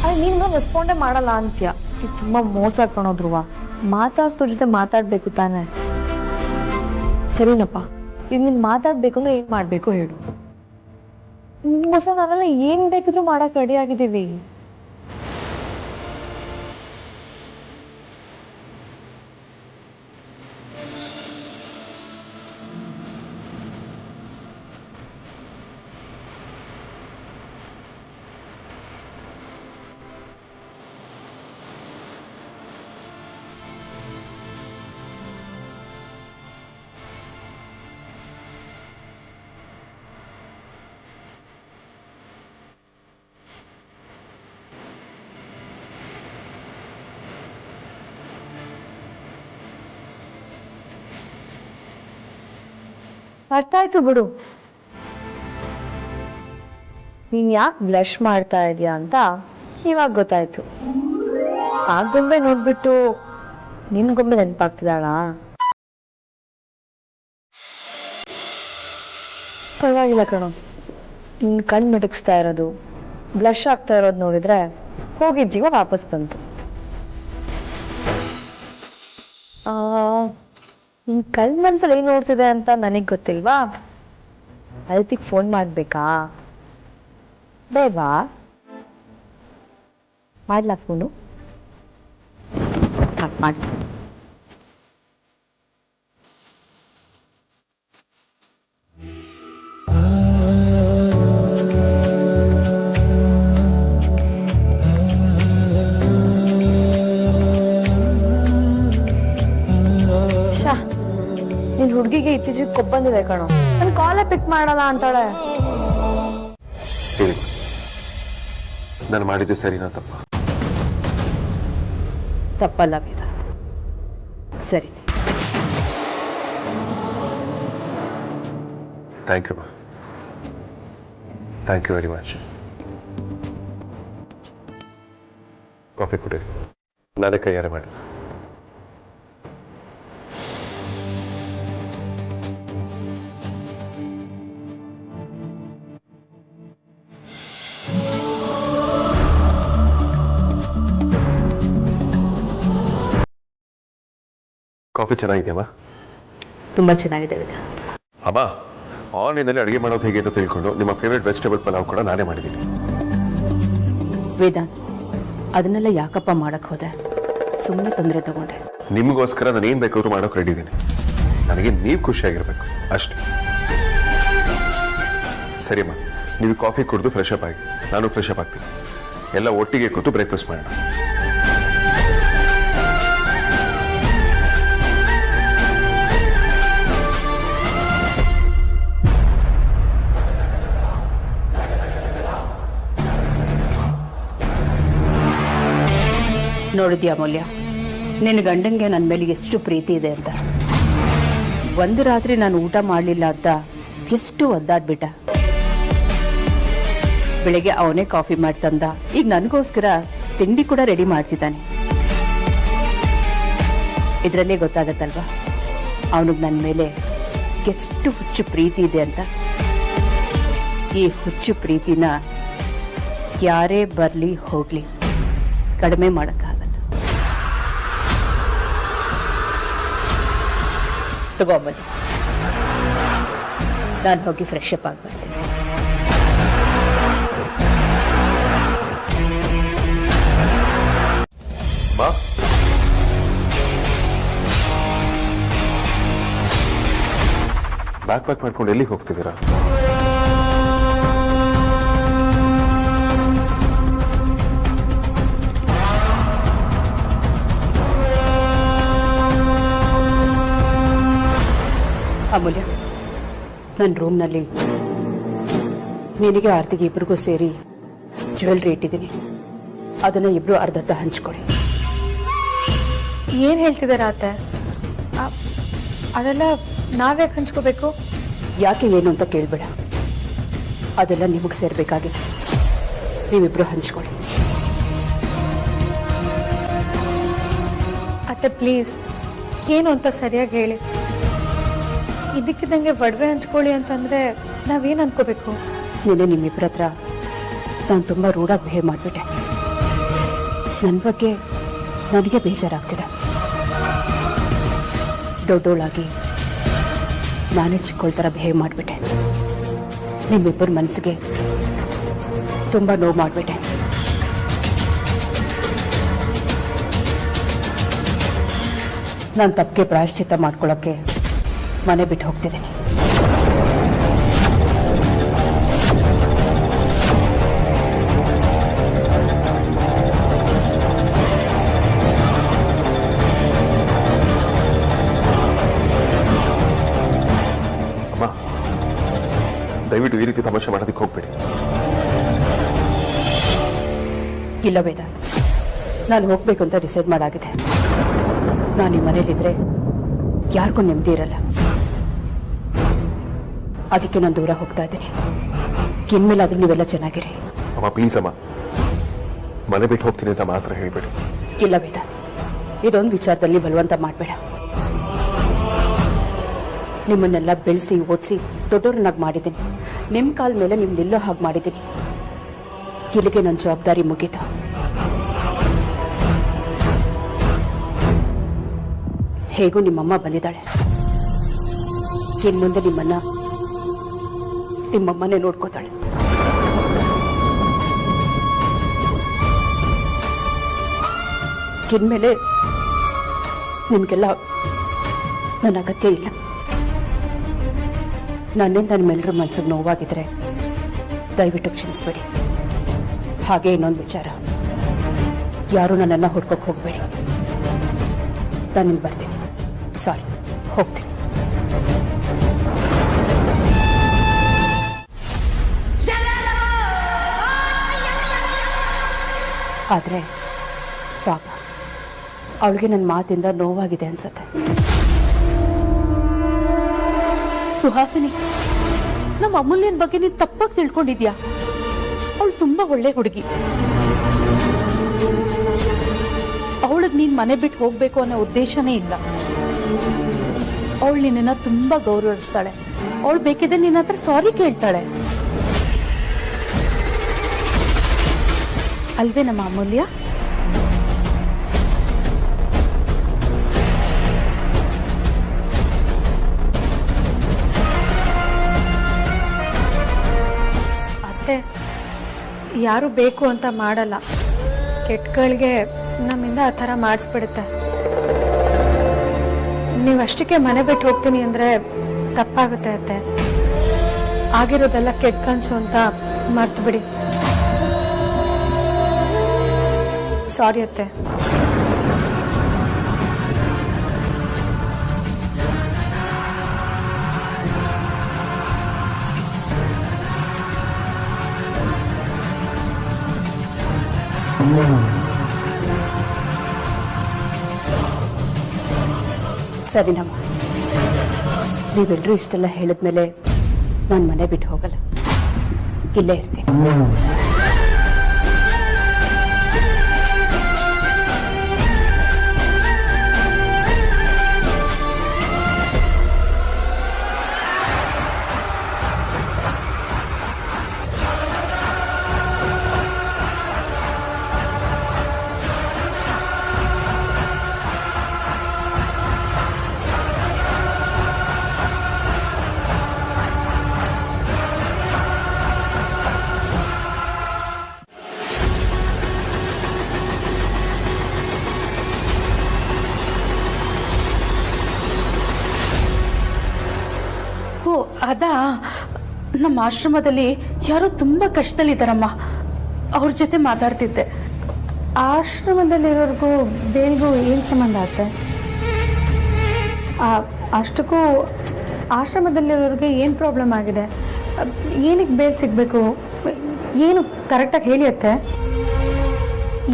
ಆದರೆ ನೀನು ರೆಸ್ಪಾಂಡೇ ಮಾಡಲ್ಲ ಅಂತ್ಯ. ಇದು ತುಂಬ ಮೋಸ ಕಾಣೋದ್ರುವ. ಮಾತಾಡ್ಸೋ ಜೊತೆ ಮಾತಾಡಬೇಕು ತಾನೇ? ಸರಿನಪ್ಪ, ಈಗ ನೀನು ಮಾತಾಡಬೇಕು ಅಂದ್ರೆ ಏನು ಮಾಡಬೇಕು ಹೇಳು? ನಿನ್ಗೋಸ್ಕರ ನಾವೆಲ್ಲ ಏನು ಬೇಕಿದ್ರೂ ಮಾಡೋಕೆ ರೆಡಿ ಆಗಿದ್ದೀವಿ. ಅರ್ಥ ಆಯ್ತು ಬಿಡು. ನೀನ್ ಯಾಕೆ ಬ್ಲಶ್ ಮಾಡ್ತಾ ಇದೀಯಾ ಅಂತ ಇವಾಗ ಗೊತ್ತಾಯ್ತು. ಆ ಗೊಂಬೆ ನೋಡ್ಬಿಟ್ಟು ನಿನ್ ಗೊಂಬೆ ನೆನಪಾಗ್ತಿದ್ದಾಳ? ಪರವಾಗಿಲ್ಲ ಕಣೋ, ನಿನ್ ಕಣ್ ಮಿಟಕ್ಸ್ತಾ ಇರೋದು, ಬ್ಲಶ್ ಆಗ್ತಾ ಇರೋದು ನೋಡಿದ್ರೆ ಹೋಗಿದ್ದ ಜೀವ ವಾಪಸ್ ಬಂತು. ನಿನ್ ಕಣ್ ಮನ್ಸಲ್ಲಿ ಏನ್ ನೋಡ್ತಿದೆ ಅಂತ ನನಗ್ ಗೊತ್ತಿಲ್ವಾ? ಅದಕ್ಕೆ ಫೋನ್ ಮಾಡ್ಬೇಕಾ? ಬೇಡವಾ? ಮಾಡ್ಲಾ ಫೋನು? ಮಾಡಿ. ನಿನ್ ಹುಡುಗಿಗೆ ಇತ್ತೀಚೆಗೆ ಕೊಬ್ಬ ಬಂದಿದೆ ಕಣೋ. ನನ್ ಕಾಲೇ ಪಿಕ್ ಮಾಡಲ್ಲ ಅಂತಾಳೆ. ನಾನು ಮಾಡಿದ್ದು ಸರಿನಾ ತಪ್ಪ? ತಪ್ಪಲ್ಲ ವೇದಾಂತ್, ಸರಿ. Thank you thank you very much. Coffee ಕುಡಿರಿ, ನಾನೇ ಕೈಯಾರೆ ಮಾಡಿ. ಕಾಫಿ ಚೆನ್ನಾಗಿದೆಯಮ್ಮ? ತುಂಬಾ ಚೆನ್ನಾಗಿದೆ ಅಮ್ಮ. ಆನ್ಲೈನಲ್ಲಿ ಅಡುಗೆ ಮಾಡೋದು ಹೇಗೆ ಅಂತ ತಿಳ್ಕೊಂಡು ನಿಮ್ಮ ಫೇವ್ರೆಟ್ ವೆಜಿಟೇಬಲ್ ಪಲಾವ್ ಕೂಡ ನಾನೇ ಮಾಡಿದ್ದೀನಿ. ವೇದಾಂತ್, ಅದನ್ನೆಲ್ಲ ಯಾಕಪ್ಪ ಮಾಡಕ್ ಹೋದೆ? ಸುಮ್ಮನೆ ತೊಂದರೆ ತಗೊಂಡೆ. ನಿಮಗೋಸ್ಕರ ನಾನು ಏನ್ ಬೇಕಾದ್ರೂ ಮಾಡೋಕೆ ರೆಡಿ ಇದ್ದೀನಿ. ನನಗೆ ನೀವು ಖುಷಿಯಾಗಿರ್ಬೇಕು ಅಷ್ಟೇ. ಸರಿಯಮ್ಮ, ನೀವು ಕಾಫಿ ಕುಡಿದು ಫ್ರೆಶ್ ಅಪ್ ಆಗಿ, ನಾನು ಫ್ರೆಶ್ ಅಪ್ ಆಗ್ತೀನಿ. ಎಲ್ಲ ಒಟ್ಟಿಗೆ ಕೂತು ಬ್ರೇಕ್ಫಾಸ್ಟ್ ಮಾಡೋಣ. ನೋಡಿದ್ಯಾ ಅಮೂಲ್ಯ, ನಿನ್ನ ಗಂಡಂಗೆ ನನ್ನ ಮೇಲೆ ಎಷ್ಟು ಪ್ರೀತಿ ಇದೆ ಅಂತ. ಒಂದು ರಾತ್ರಿ ನಾನು ಊಟ ಮಾಡಲಿಲ್ಲ ಅಂತ ಎಷ್ಟು ಒದ್ದಾಡ್ಬಿಟ್ಟ. ಬೆಳಿಗ್ಗೆ ಅವನೇ ಕಾಫಿ ಮಾಡ್ತಂದ, ಈಗ ನನಗೋಸ್ಕರ ತಿಂಡಿ ಕೂಡ ರೆಡಿ ಮಾಡ್ತಿದ್ದಾನೆ. ಇದರಲ್ಲೇ ಗೊತ್ತಾಗತ್ತಲ್ವಾ ಅವನಿಗೆ ನನ್ನ ಮೇಲೆ ಎಷ್ಟು ಹುಚ್ಚು ಪ್ರೀತಿ ಇದೆ ಅಂತ. ಈ ಹುಚ್ಚು ಪ್ರೀತಿನ ಯಾರೇ ಬರಲಿ ಹೋಗ್ಲಿ ಕಡಿಮೆ ಮಾಡೋಕ್ಕಾಗಲ್ಲ. ತಗೊಂಬನ್ನಿ, ನಾನು ಹೋಗಿ ಫ್ರೆಶ್ ಅಪ್ ಆಗಿ ಬರ್ತೀನಿ. ಬ್ಯಾಗ್ ಪ್ಯಾಕ್ ಮಾಡ್ಕೊಂಡು ಎಲ್ಲಿಗೆ ಹೋಗ್ತಿದ್ದೀರಾ? ಅಮೂಲ್ಯ, ನನ್ನ ರೂಮ್ನಲ್ಲಿ ನಿನಗೆ ಆರ್ತಿಗೆ ಇಬ್ರಿಗೂ ಸೇರಿ ಜ್ಯುವೆಲ್ರಿ ಇಟ್ಟಿದ್ದೀನಿ. ಅದನ್ನ ಇಬ್ರು ಅರ್ಧರ್ಧ ಹಂಚ್ಕೊಳ್ಳಿ. ಏನು ಹೇಳ್ತಿದ್ದೀರಾ ಅತ್ತೆ? ಅದೆಲ್ಲ ನಾವ್ಯಾಕೆ ಹಂಚ್ಕೋಬೇಕು? ಯಾಕೆ ಏನು ಅಂತ ಕೇಳಬೇಡ. ಅದೆಲ್ಲ ನಿಮಗೆ ಸೇರ್ಬೇಕಾಗಿಲ್ಲ. ನೀವಿಬ್ರು ಹಂಚ್ಕೊಳ್ಳಿ. ಅತ್ತೆ ಪ್ಲೀಸ್, ಏನು ಅಂತ ಸರಿಯಾಗಿ ಹೇಳಿ. ಇದಕ್ಕಿದ್ದಂಗೆ ಒಡವೆ ಹಂಚ್ಕೊಳ್ಳಿ ಅಂತಂದ್ರೆ ನಾವೇನು ಅನ್ಕೋಬೇಕು? ನಿನ್ನೆ ನಿಮ್ಮಿಬ್ಬರ ಹತ್ರ ನಾನು ತುಂಬ ರೂಢಾಗಿ ಬಿಹೇವ್ ಮಾಡಿಬಿಟ್ಟೆ. ನನ್ನ ಬಗ್ಗೆ ನನಗೆ ಬೇಜಾರಾಗ್ತಿದೆ. ದೊಡ್ಡೋಳಾಗಿ ನಾನೇ ಚಿಕ್ಕೋಳ್ ಥರ ಬಿಹೇವ್ ಮಾಡಿಬಿಟ್ಟೆ. ನಿಮ್ಮಿಬ್ಬರ ಮನಸ್ಸಿಗೆ ತುಂಬ ನೋವು ಮಾಡಿಬಿಟ್ಟೆ. ನಾನು ತಪ್ಪಿಗೆ ಪ್ರಾಯಶ್ಚಿತ್ತ ಮಾಡ್ಕೊಳ್ಳೋಕ್ಕೆ ಮನೆ ಬಿಟ್ಟು ಹೋಗ್ತಿದ್ದೀನಿ. ಅಮ್ಮ, ದಯವಿಟ್ಟು ಈ ರೀತಿ ತಮಾಷೆ ಮಾಡೋದಕ್ಕೆ ಹೋಗ್ಬೇಡಿ. ಇಲ್ಲ ವೇದಾಂತ್, ನಾನು ಹೋಗ್ಬೇಕು ಅಂತ ಡಿಸೈಡ್ ಮಾಡಾಗಿದೆ. ನಾನು ಈ ಮನೇಲಿದ್ರೆ ಯಾರಿಗೂ ನೆಮ್ಮದಿ ಇರಲ್ಲ. ಅದಕ್ಕೆ ನಾನು ದೂರ ಹೋಗ್ತಾ ಇದ್ದೀನಿ. ಇನ್ಮೇಲಾದ್ರೂ ನೀವೆಲ್ಲ ಚೆನ್ನಾಗಿರಿ. ಅಮ್ಮ ಪ್ಲೀಸ್ ಅಮ್ಮ, ಮನೆ ಬಿಟ್ಟು ಹೋಗ್ತೀನಿ ಅಂತ ಮಾತ್ರ ಹೇಳ್ಬೇಡಿ. ಇಲ್ಲ ವೇದಾಂತ್, ಇದೊಂದು ವಿಚಾರದಲ್ಲಿ ಬಲವಂತ ಮಾಡಬೇಡ. ನಿಮ್ಮನ್ನೆಲ್ಲ ಬೆಳೆಸಿ ಓದಿಸಿ ದೊಡ್ಡವ್ರನ್ನಾಗಿ ಮಾಡಿದ್ದೀನಿ. ನಿಮ್ಮ ಕಾಲ ಮೇಲೆ ನೀವು ನಿಲ್ಲೋ ಹಾಗೆ ಮಾಡಿದ್ದೀನಿ. ಇಲ್ಲಿಗೆ ನನ್ನ ಜವಾಬ್ದಾರಿ ಮುಗೀತು. ಹೇಗೂ ನಿಮ್ಮಮ್ಮ ಬಂದಿದ್ದಾಳೆ. ಇನ್ನು ಮುಂದೆ ನಿಮ್ಮಮ್ಮನೇ ನೋಡ್ಕೋತಾಳೆ. ಇನ್ಮೇಲೆ ನಿಮಗೆಲ್ಲ ನನ್ನ ಅಗತ್ಯ ಇಲ್ಲ. ನನ್ನಿಂದ ನಿಮ್ಮೆಲ್ಲರ ಮನಸ್ಸಿಗೆ ನೋವಾಗಿದ್ರೆ ದಯವಿಟ್ಟು ಕ್ಷಮಿಸ್ಬೇಡಿ. ಹಾಗೆ ಇನ್ನೊಂದು ವಿಚಾರ, ಯಾರೂ ನನ್ನನ್ನು ಹುಡ್ಕೋಕೆ ಹೋಗಬೇಡಿ. ನಾನು ಬರ್ತೀನಿ. ಸಾರಿ, ಹೋಗ್ತೀನಿ. ಆದರೆ ಪಾಪ, ಅವಳಿಗೆ ನನ್ನ ಮಾತಿಂದ ನೋವಾಗಿದೆ ಅನ್ಸತ್ತೆ. ಸುಹಾಸಿನಿ, ನಮ್ಮ ಅಮೂಲ್ಯನ ಬಗ್ಗೆ ನೀನು ತಪ್ಪಾಗಿ ತಿಳ್ಕೊಂಡಿದ್ಯಾ. ಅವಳು ತುಂಬಾ ಒಳ್ಳೆ ಹುಡುಗಿ. ಅವಳಿಗೆ ನೀನ್ ಮನೆ ಬಿಟ್ಟು ಹೋಗ್ಬೇಕು ಅನ್ನೋ ಉದ್ದೇಶನೇ ಇಲ್ಲ. ಅವಳು ನಿನ್ನ ತುಂಬಾ ಗೌರವಿಸ್ತಾಳೆ. ಅವಳು ಬೇಕಿದ್ರೆ ನಿನ್ನ ಹತ್ರ ಸಾರಿ ಕೇಳ್ತಾಳೆ. ಅಲ್ವೇ ನಮ್ಮ ಅಮೂಲ್ಯ? ಅತ್ತೆ, ಯಾರು ಬೇಕು ಅಂತ ಮಾಡಲ್ಲ. ಕೆಟ್ಟಗಳಿಗೆ ನಮ್ಮಿಂದ ಆ ಥರ ಮಾಡಿಸ್ಬಿಡುತ್ತೆ. ನೀವಷ್ಟಕ್ಕೆ ಮನೆ ಬಿಟ್ಟು ಹೋಗ್ತೀನಿ ಅಂದ್ರೆ ತಪ್ಪಾಗುತ್ತೆ ಅತ್ತೆ. ಆಗಿರೋದೆಲ್ಲ ಕೆಟ್ಟ ಕನ್ಸು ಅಂತ ಮರ್ತು ಬಿಡಿ. ಸಾರಿ ಅತ್ತೆ. ಸರಿನಮ್ಮ, ನೀವೆಲ್ಲರೂ ಇಷ್ಟೆಲ್ಲ ಹೇಳಿದ್ಮೇಲೆ ನಾನು ಮನೆ ಬಿಟ್ಟು ಹೋಗಲ್ಲ, ಇಲ್ಲೇ ಇರ್ತೀನಿ. ನಮ್ಮ ಆಶ್ರಮದಲ್ಲಿ ಯಾರೋ ತುಂಬಾ ಕಷ್ಟದಲ್ಲಿದ್ದಾರಮ್ಮ, ಅವ್ರ ಜೊತೆ ಮಾತಾಡ್ತಿದ್ದೆ. ಆಶ್ರಮದಲ್ಲಿರೋರ್ಗೂ ಬೇಲ್ಗೂ ಏನು ಸಂಬಂಧ ಆಗುತ್ತೆ? ಅಷ್ಟಕ್ಕೂ ಆಶ್ರಮದಲ್ಲಿರೋರಿಗೆ ಏನು ಪ್ರಾಬ್ಲಮ್ ಆಗಿದೆ? ಏನಕ್ಕೆ ಬೇಲ್ ಸಿಗಬೇಕು? ಏನು ಕರೆಕ್ಟಾಗಿ ಹೇಳಿಯತ್ತೆ?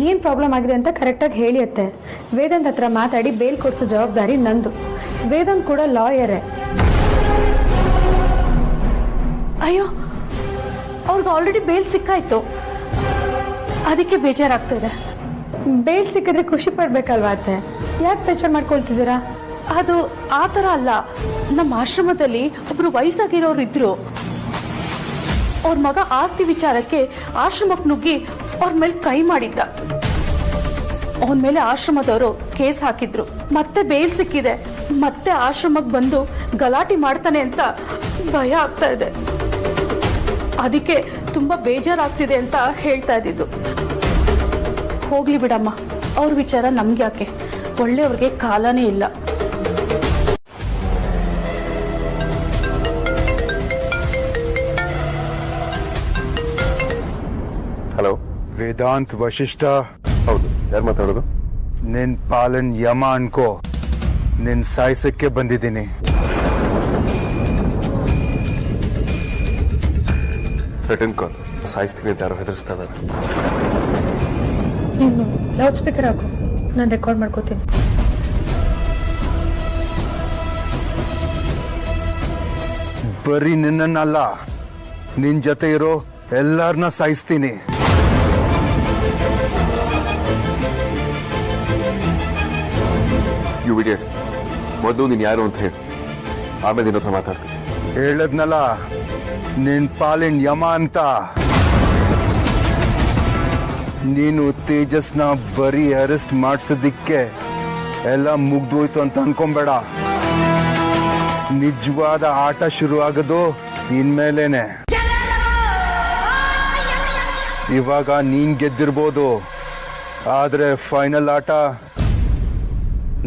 ಏನು ಪ್ರಾಬ್ಲಮ್ ಆಗಿದೆ ಅಂತ ಕರೆಕ್ಟಾಗಿ ಹೇಳಿಯತ್ತೆ. ವೇದಾಂತ್ ಹತ್ರ ಮಾತಾಡಿ ಬೇಲ್ ಕೊಡಿಸೋ ಜವಾಬ್ದಾರಿ ನಂದು. ವೇದಾಂತ್ ಕೂಡ ಲಾಯರೇ. ಅಯ್ಯೋ, ಅವ್ರಿಗೆ ಆಲ್ರೆಡಿ ಬೇಲ್ ಸಿಕ್ಕಾಯ್ತು, ಅದಕ್ಕೆ ಬೇಜಾರಾಗ್ತಿದೆ. ಬೇಲ್ ಸಿಕ್ಕಿದ್ರೆ ಖುಷಿ ಪಡ್ಬೇಕಲ್ವಾ ಅತ್ತೆ? ಯಾಕೆ ಬೇಜಾರು ಮಾಡ್ಕೊಳ್ತಿದ್ದೀರಾ? ಅದು ಆ ಥರ ಅಲ್ಲ. ನಮ್ಮ ಆಶ್ರಮದಲ್ಲಿ ಒಬ್ರು ವಯಸ್ಸಾಗಿರೋರು ಇದ್ರು. ಅವ್ರ ಮಗ ಆಸ್ತಿ ವಿಚಾರಕ್ಕೆ ಆಶ್ರಮಕ್ಕೆ ನುಗ್ಗಿ ಅವ್ರ ಮೇಲೆ ಕೈ ಮಾಡಿದ್ದ. ಅವನ ಮೇಲೆ ಆಶ್ರಮದವರು ಕೇಸ್ ಹಾಕಿದ್ರು. ಮತ್ತೆ ಬೇಲ್ ಸಿಕ್ಕಿದೆ, ಮತ್ತೆ ಆಶ್ರಮಕ್ಕೆ ಬಂದು ಗಲಾಟೆ ಮಾಡ್ತಾನೆ ಅಂತ ಭಯ ಆಗ್ತಾ ಇದೆ. ಅದಕ್ಕೆ ತುಂಬಾ ಬೇಜಾರಾಗ್ತಿದೆ ಅಂತ ಹೇಳ್ತಾ ಇದ್ದಿದ್ದು. ಹೋಗ್ಲಿ ಬಿಡಮ್ಮ, ಅವ್ರ ವಿಚಾರ ನಮ್ಗೆ ಯಾಕೆ? ಒಳ್ಳೆಯವ್ರಿಗೆ ಕಾಲನೇ ಇಲ್ಲ. ಹಲೋ, ವೇದಾಂತ್ ವಶಿಷ್ಠ. ಹೌದು, ಯಾರು ಮಾತಾಡೋದು? ನಿನ್ ಪಾಲನ್ ಯಮ ಅನ್ಕೋ. ನಿನ್ ಸಾಯಿಸಕ್ಕೆ ಬಂದಿದ್ದೀನಿ. Return call. ಸಾಯಿಸ್ತೀನಿ ಅಂತ ಯಾರು ಹೆದರ್ಸ್ತಾ ಇದ್ದಾರೆ. ನೀನು ಲೌಡ್ ಸ್ಪೀಕರ್ ಹಾಕು, ನಾನು ರೆಕಾರ್ಡ್ ಮಾಡ್ಕೋತೀನಿ. ಬರೀ ನಿನ್ನನ್ನಲ್ಲ, ನಿನ್ ಜೊತೆ ಇರೋ ಎಲ್ಲಾರನ್ನ ಸಾಯಿಸ್ತೀನಿ. ಯು ಇಡಿಯಟ್, ಮೊದಲು ನೀನು ಯಾರು ಅಂತ ಹೇಳಿ, ಆಮೇಲೆ ನಿನ್ನ ಹತ್ರ ಮಾತಾಡ್ತೀನಿ. ಹೇಳದ್ನಲ್ಲ, ನಿನ್ ಪಾಲಿನ ಯಮ ಅಂತ. ನೀನು ತೇಜಸ್ನ ಬರೀ ಅರೆಸ್ಟ್ ಮಾಡಿಸೋದಿಕ್ಕೆ ಎಲ್ಲ ಮುಗ್ದೋಯ್ತು ಅಂತ ಅನ್ಕೊಂಬೇಡ. ನಿಜವಾದ ಆಟ ಶುರು ಆಗೋದು ಇನ್ಮೇಲೇನೆ. ಇವಾಗ ನೀನ್ ಗೆದ್ದಿರ್ಬೋದು, ಆದ್ರೆ ಫೈನಲ್ ಆಟ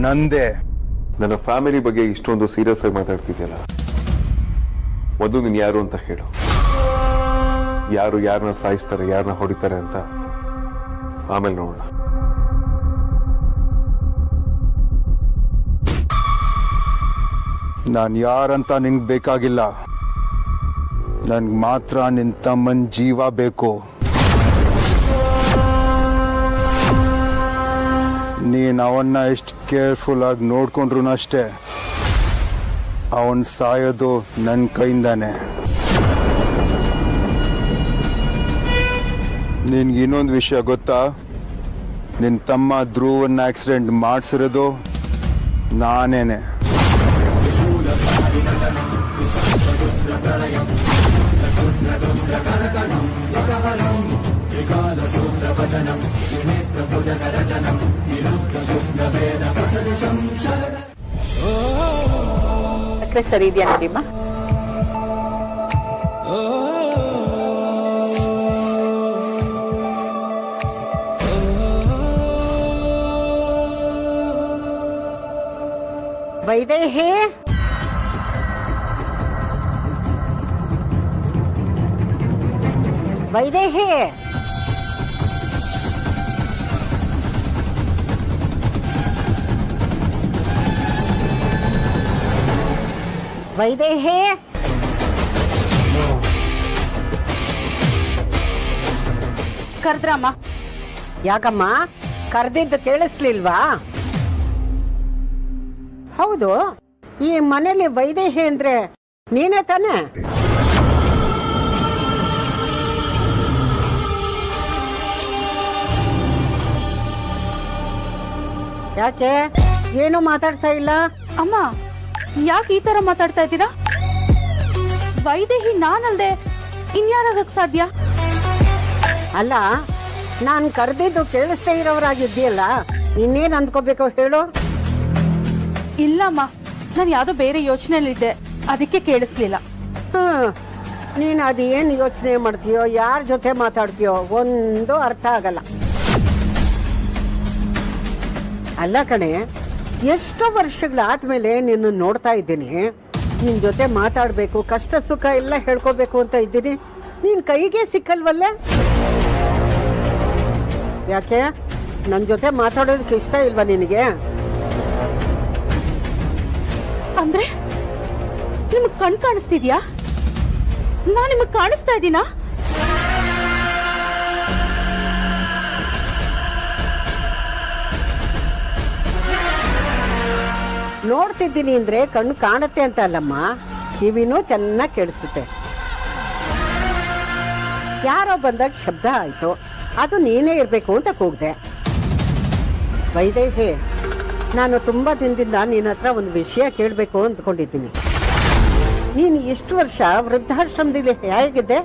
ನಂದೇ. ನನ್ನ ಫ್ಯಾಮಿಲಿ ಬಗ್ಗೆ ಇಷ್ಟೊಂದು ಸೀರಿಯಸ್ ಆಗಿ ಮಾತಾಡ್ತಿದ್ಯಲ್ಲ, ಮೊದಲು ನೀನು ಯಾರು ಅಂತ ಹೇಳು. ಯಾರು ಯಾರನ್ನ ಸಾಯಿಸ್ತಾರೆ, ಯಾರನ್ನ ಹೊಡಿತಾರೆ ಅಂತ ಆಮೇಲೆ ನೋಡೋಣ. ನಾನು ಯಾರಂತ ನಿಂಗೆ ಬೇಕಾಗಿಲ್ಲ. ನನ್ಗೆ ಮಾತ್ರ ನಿನ್ ತಮ್ಮನ್ ಜೀವ ಬೇಕು. ನೀನ್ ಅವನ್ನ ಎಷ್ಟು ಕೇರ್ಫುಲ್ ಆಗಿ ನೋಡ್ಕೊಂಡ್ರು ಅಷ್ಟೇ, ಅವನ್ ಸಾಯೋದು ನನ್ನ ಕೈಯಿಂದಾನೆ. ನಿನ್ಗೆ ಇನ್ನೊಂದು ವಿಷಯ ಗೊತ್ತಾ? ನಿನ್ ತಮ್ಮ ಧ್ರುವನ್ನ ಆಕ್ಸಿಡೆಂಟ್ ಮಾಡಿಸಿರೋದು ನಾನೇನೆ. ಸರಿ ಇದೆಯಾ ನೋಡಿಮ್ಮ? ವೈದೇಹಿ, ವೈದೇಹಿ, ವೈದೇಹಿ. ಕರ್ದ್ರಮ್ಮ? ಯಾಕಮ್ಮ ಕರೆದಿದ್ದು ಕೇಳಿಸ್ಲಿಲ್ವಾ? ಹೌದು, ಈ ಮನೇಲಿ ವೈದೇಹಿ ಅಂದ್ರೆ ನೀನೇ ತಾನೆ? ಯಾಕೆ ಏನು ಮಾತಾಡ್ತಾ ಇಲ್ಲ? ಅಮ್ಮ, ಯಾಕೆ ಈ ತರ ಮಾತಾಡ್ತಾ ಇದ್ದೀರಾ? ವೈದೇಹಿ ನಾನಲ್ದೆ ಇನ್ಯಾರಾಗಕ್ ಸಾಧ್ಯ? ಅಲ್ಲ, ನಾನ್ ಕರೆದಿದ್ದು ಕೇಳಿಸ್ತಾ ಇರೋರಾಗಿದ್ದೀಯಲ್ಲ, ಇನ್ನೇನ್ ಅಂದ್ಕೋಬೇಕು ಹೇಳು? ಇಲ್ಲಮ್ಮ, ನಾನು ಯಾವ್ದೋ ಬೇರೆ ಯೋಚನೆಯಲ್ಲಿದ್ದೆ, ಅದಕ್ಕೆ ಕೇಳಿಸ್ಲಿಲ್ಲ. ನೀನ್ ಅದೇನ್ ಯೋಚನೆ ಮಾಡ್ತೀಯೋ, ಯಾರ ಜೊತೆ ಮಾತಾಡ್ತೀಯೋ ಒಂದು ಅರ್ಥ ಆಗಲ್ಲ. ಅಲ್ಲ ಕಣೆ, ಎಷ್ಟೋ ವರ್ಷಗಳಾದ್ಮೇಲೆ ನಿನ್ನ ನೋಡ್ತಾ ಇದ್ದೀನಿ. ನಿನ್ ಜೊತೆ ಮಾತಾಡ್ಬೇಕು, ಕಷ್ಟ ಸುಖ ಎಲ್ಲ ಹೇಳ್ಕೋಬೇಕು ಅಂತ ಇದ್ದೀನಿ. ನೀನ್ ಕೈಗೆ ಸಿಕ್ಕಲ್ವಲ್ಲೇ? ಯಾಕೆ ನನ್ ಜೊತೆ ಮಾತಾಡೋದಕ್ಕೆ ಇಷ್ಟ ಇಲ್ವಾ ನಿನಗೆ? ಅಂದ್ರೆ ನಿಮಗ್ ಕಣ್ ಕಾಣಿಸ್ತಿದ್ಯಾ? ನಾನ್ ನಿಮಗ್ ಕಾಣಿಸ್ತಾ ಇದ್ದೀನಾ? ನೋಡ್ತಿದ್ದೀನಿ ಅಂದ್ರೆ ಕಣ್ಣು ಕಾಣುತ್ತೆ ಅಂತ ಅಲ್ಲಮ್ಮ, ಕಿವಿನೂ ಚೆನ್ನಾಗಿ ಕೇಳಿಸುತ್ತೆ. ಯಾರೋ ಬಂದಾಗ ಶಬ್ದ ಆಯ್ತು, ಅದು ನೀನೇ ಇರ್ಬೇಕು ಅಂತ ಕೂಗ್ದೆ. ವೈದೇಹಿ, ನಾನು ತುಂಬಾ ದಿನದಿಂದ ನಿನ್ನ ಹತ್ರ ಒಂದು ವಿಷಯ ಕೇಳಬೇಕು ಅಂದ್ಕೊಂಡಿದ್ದೀನಿ. ನೀನು ಇಷ್ಟು ವರ್ಷ ವೃದ್ಧಾಶ್ರಮದಲ್ಲಿ ಹೇಗಿದ್ದೆ?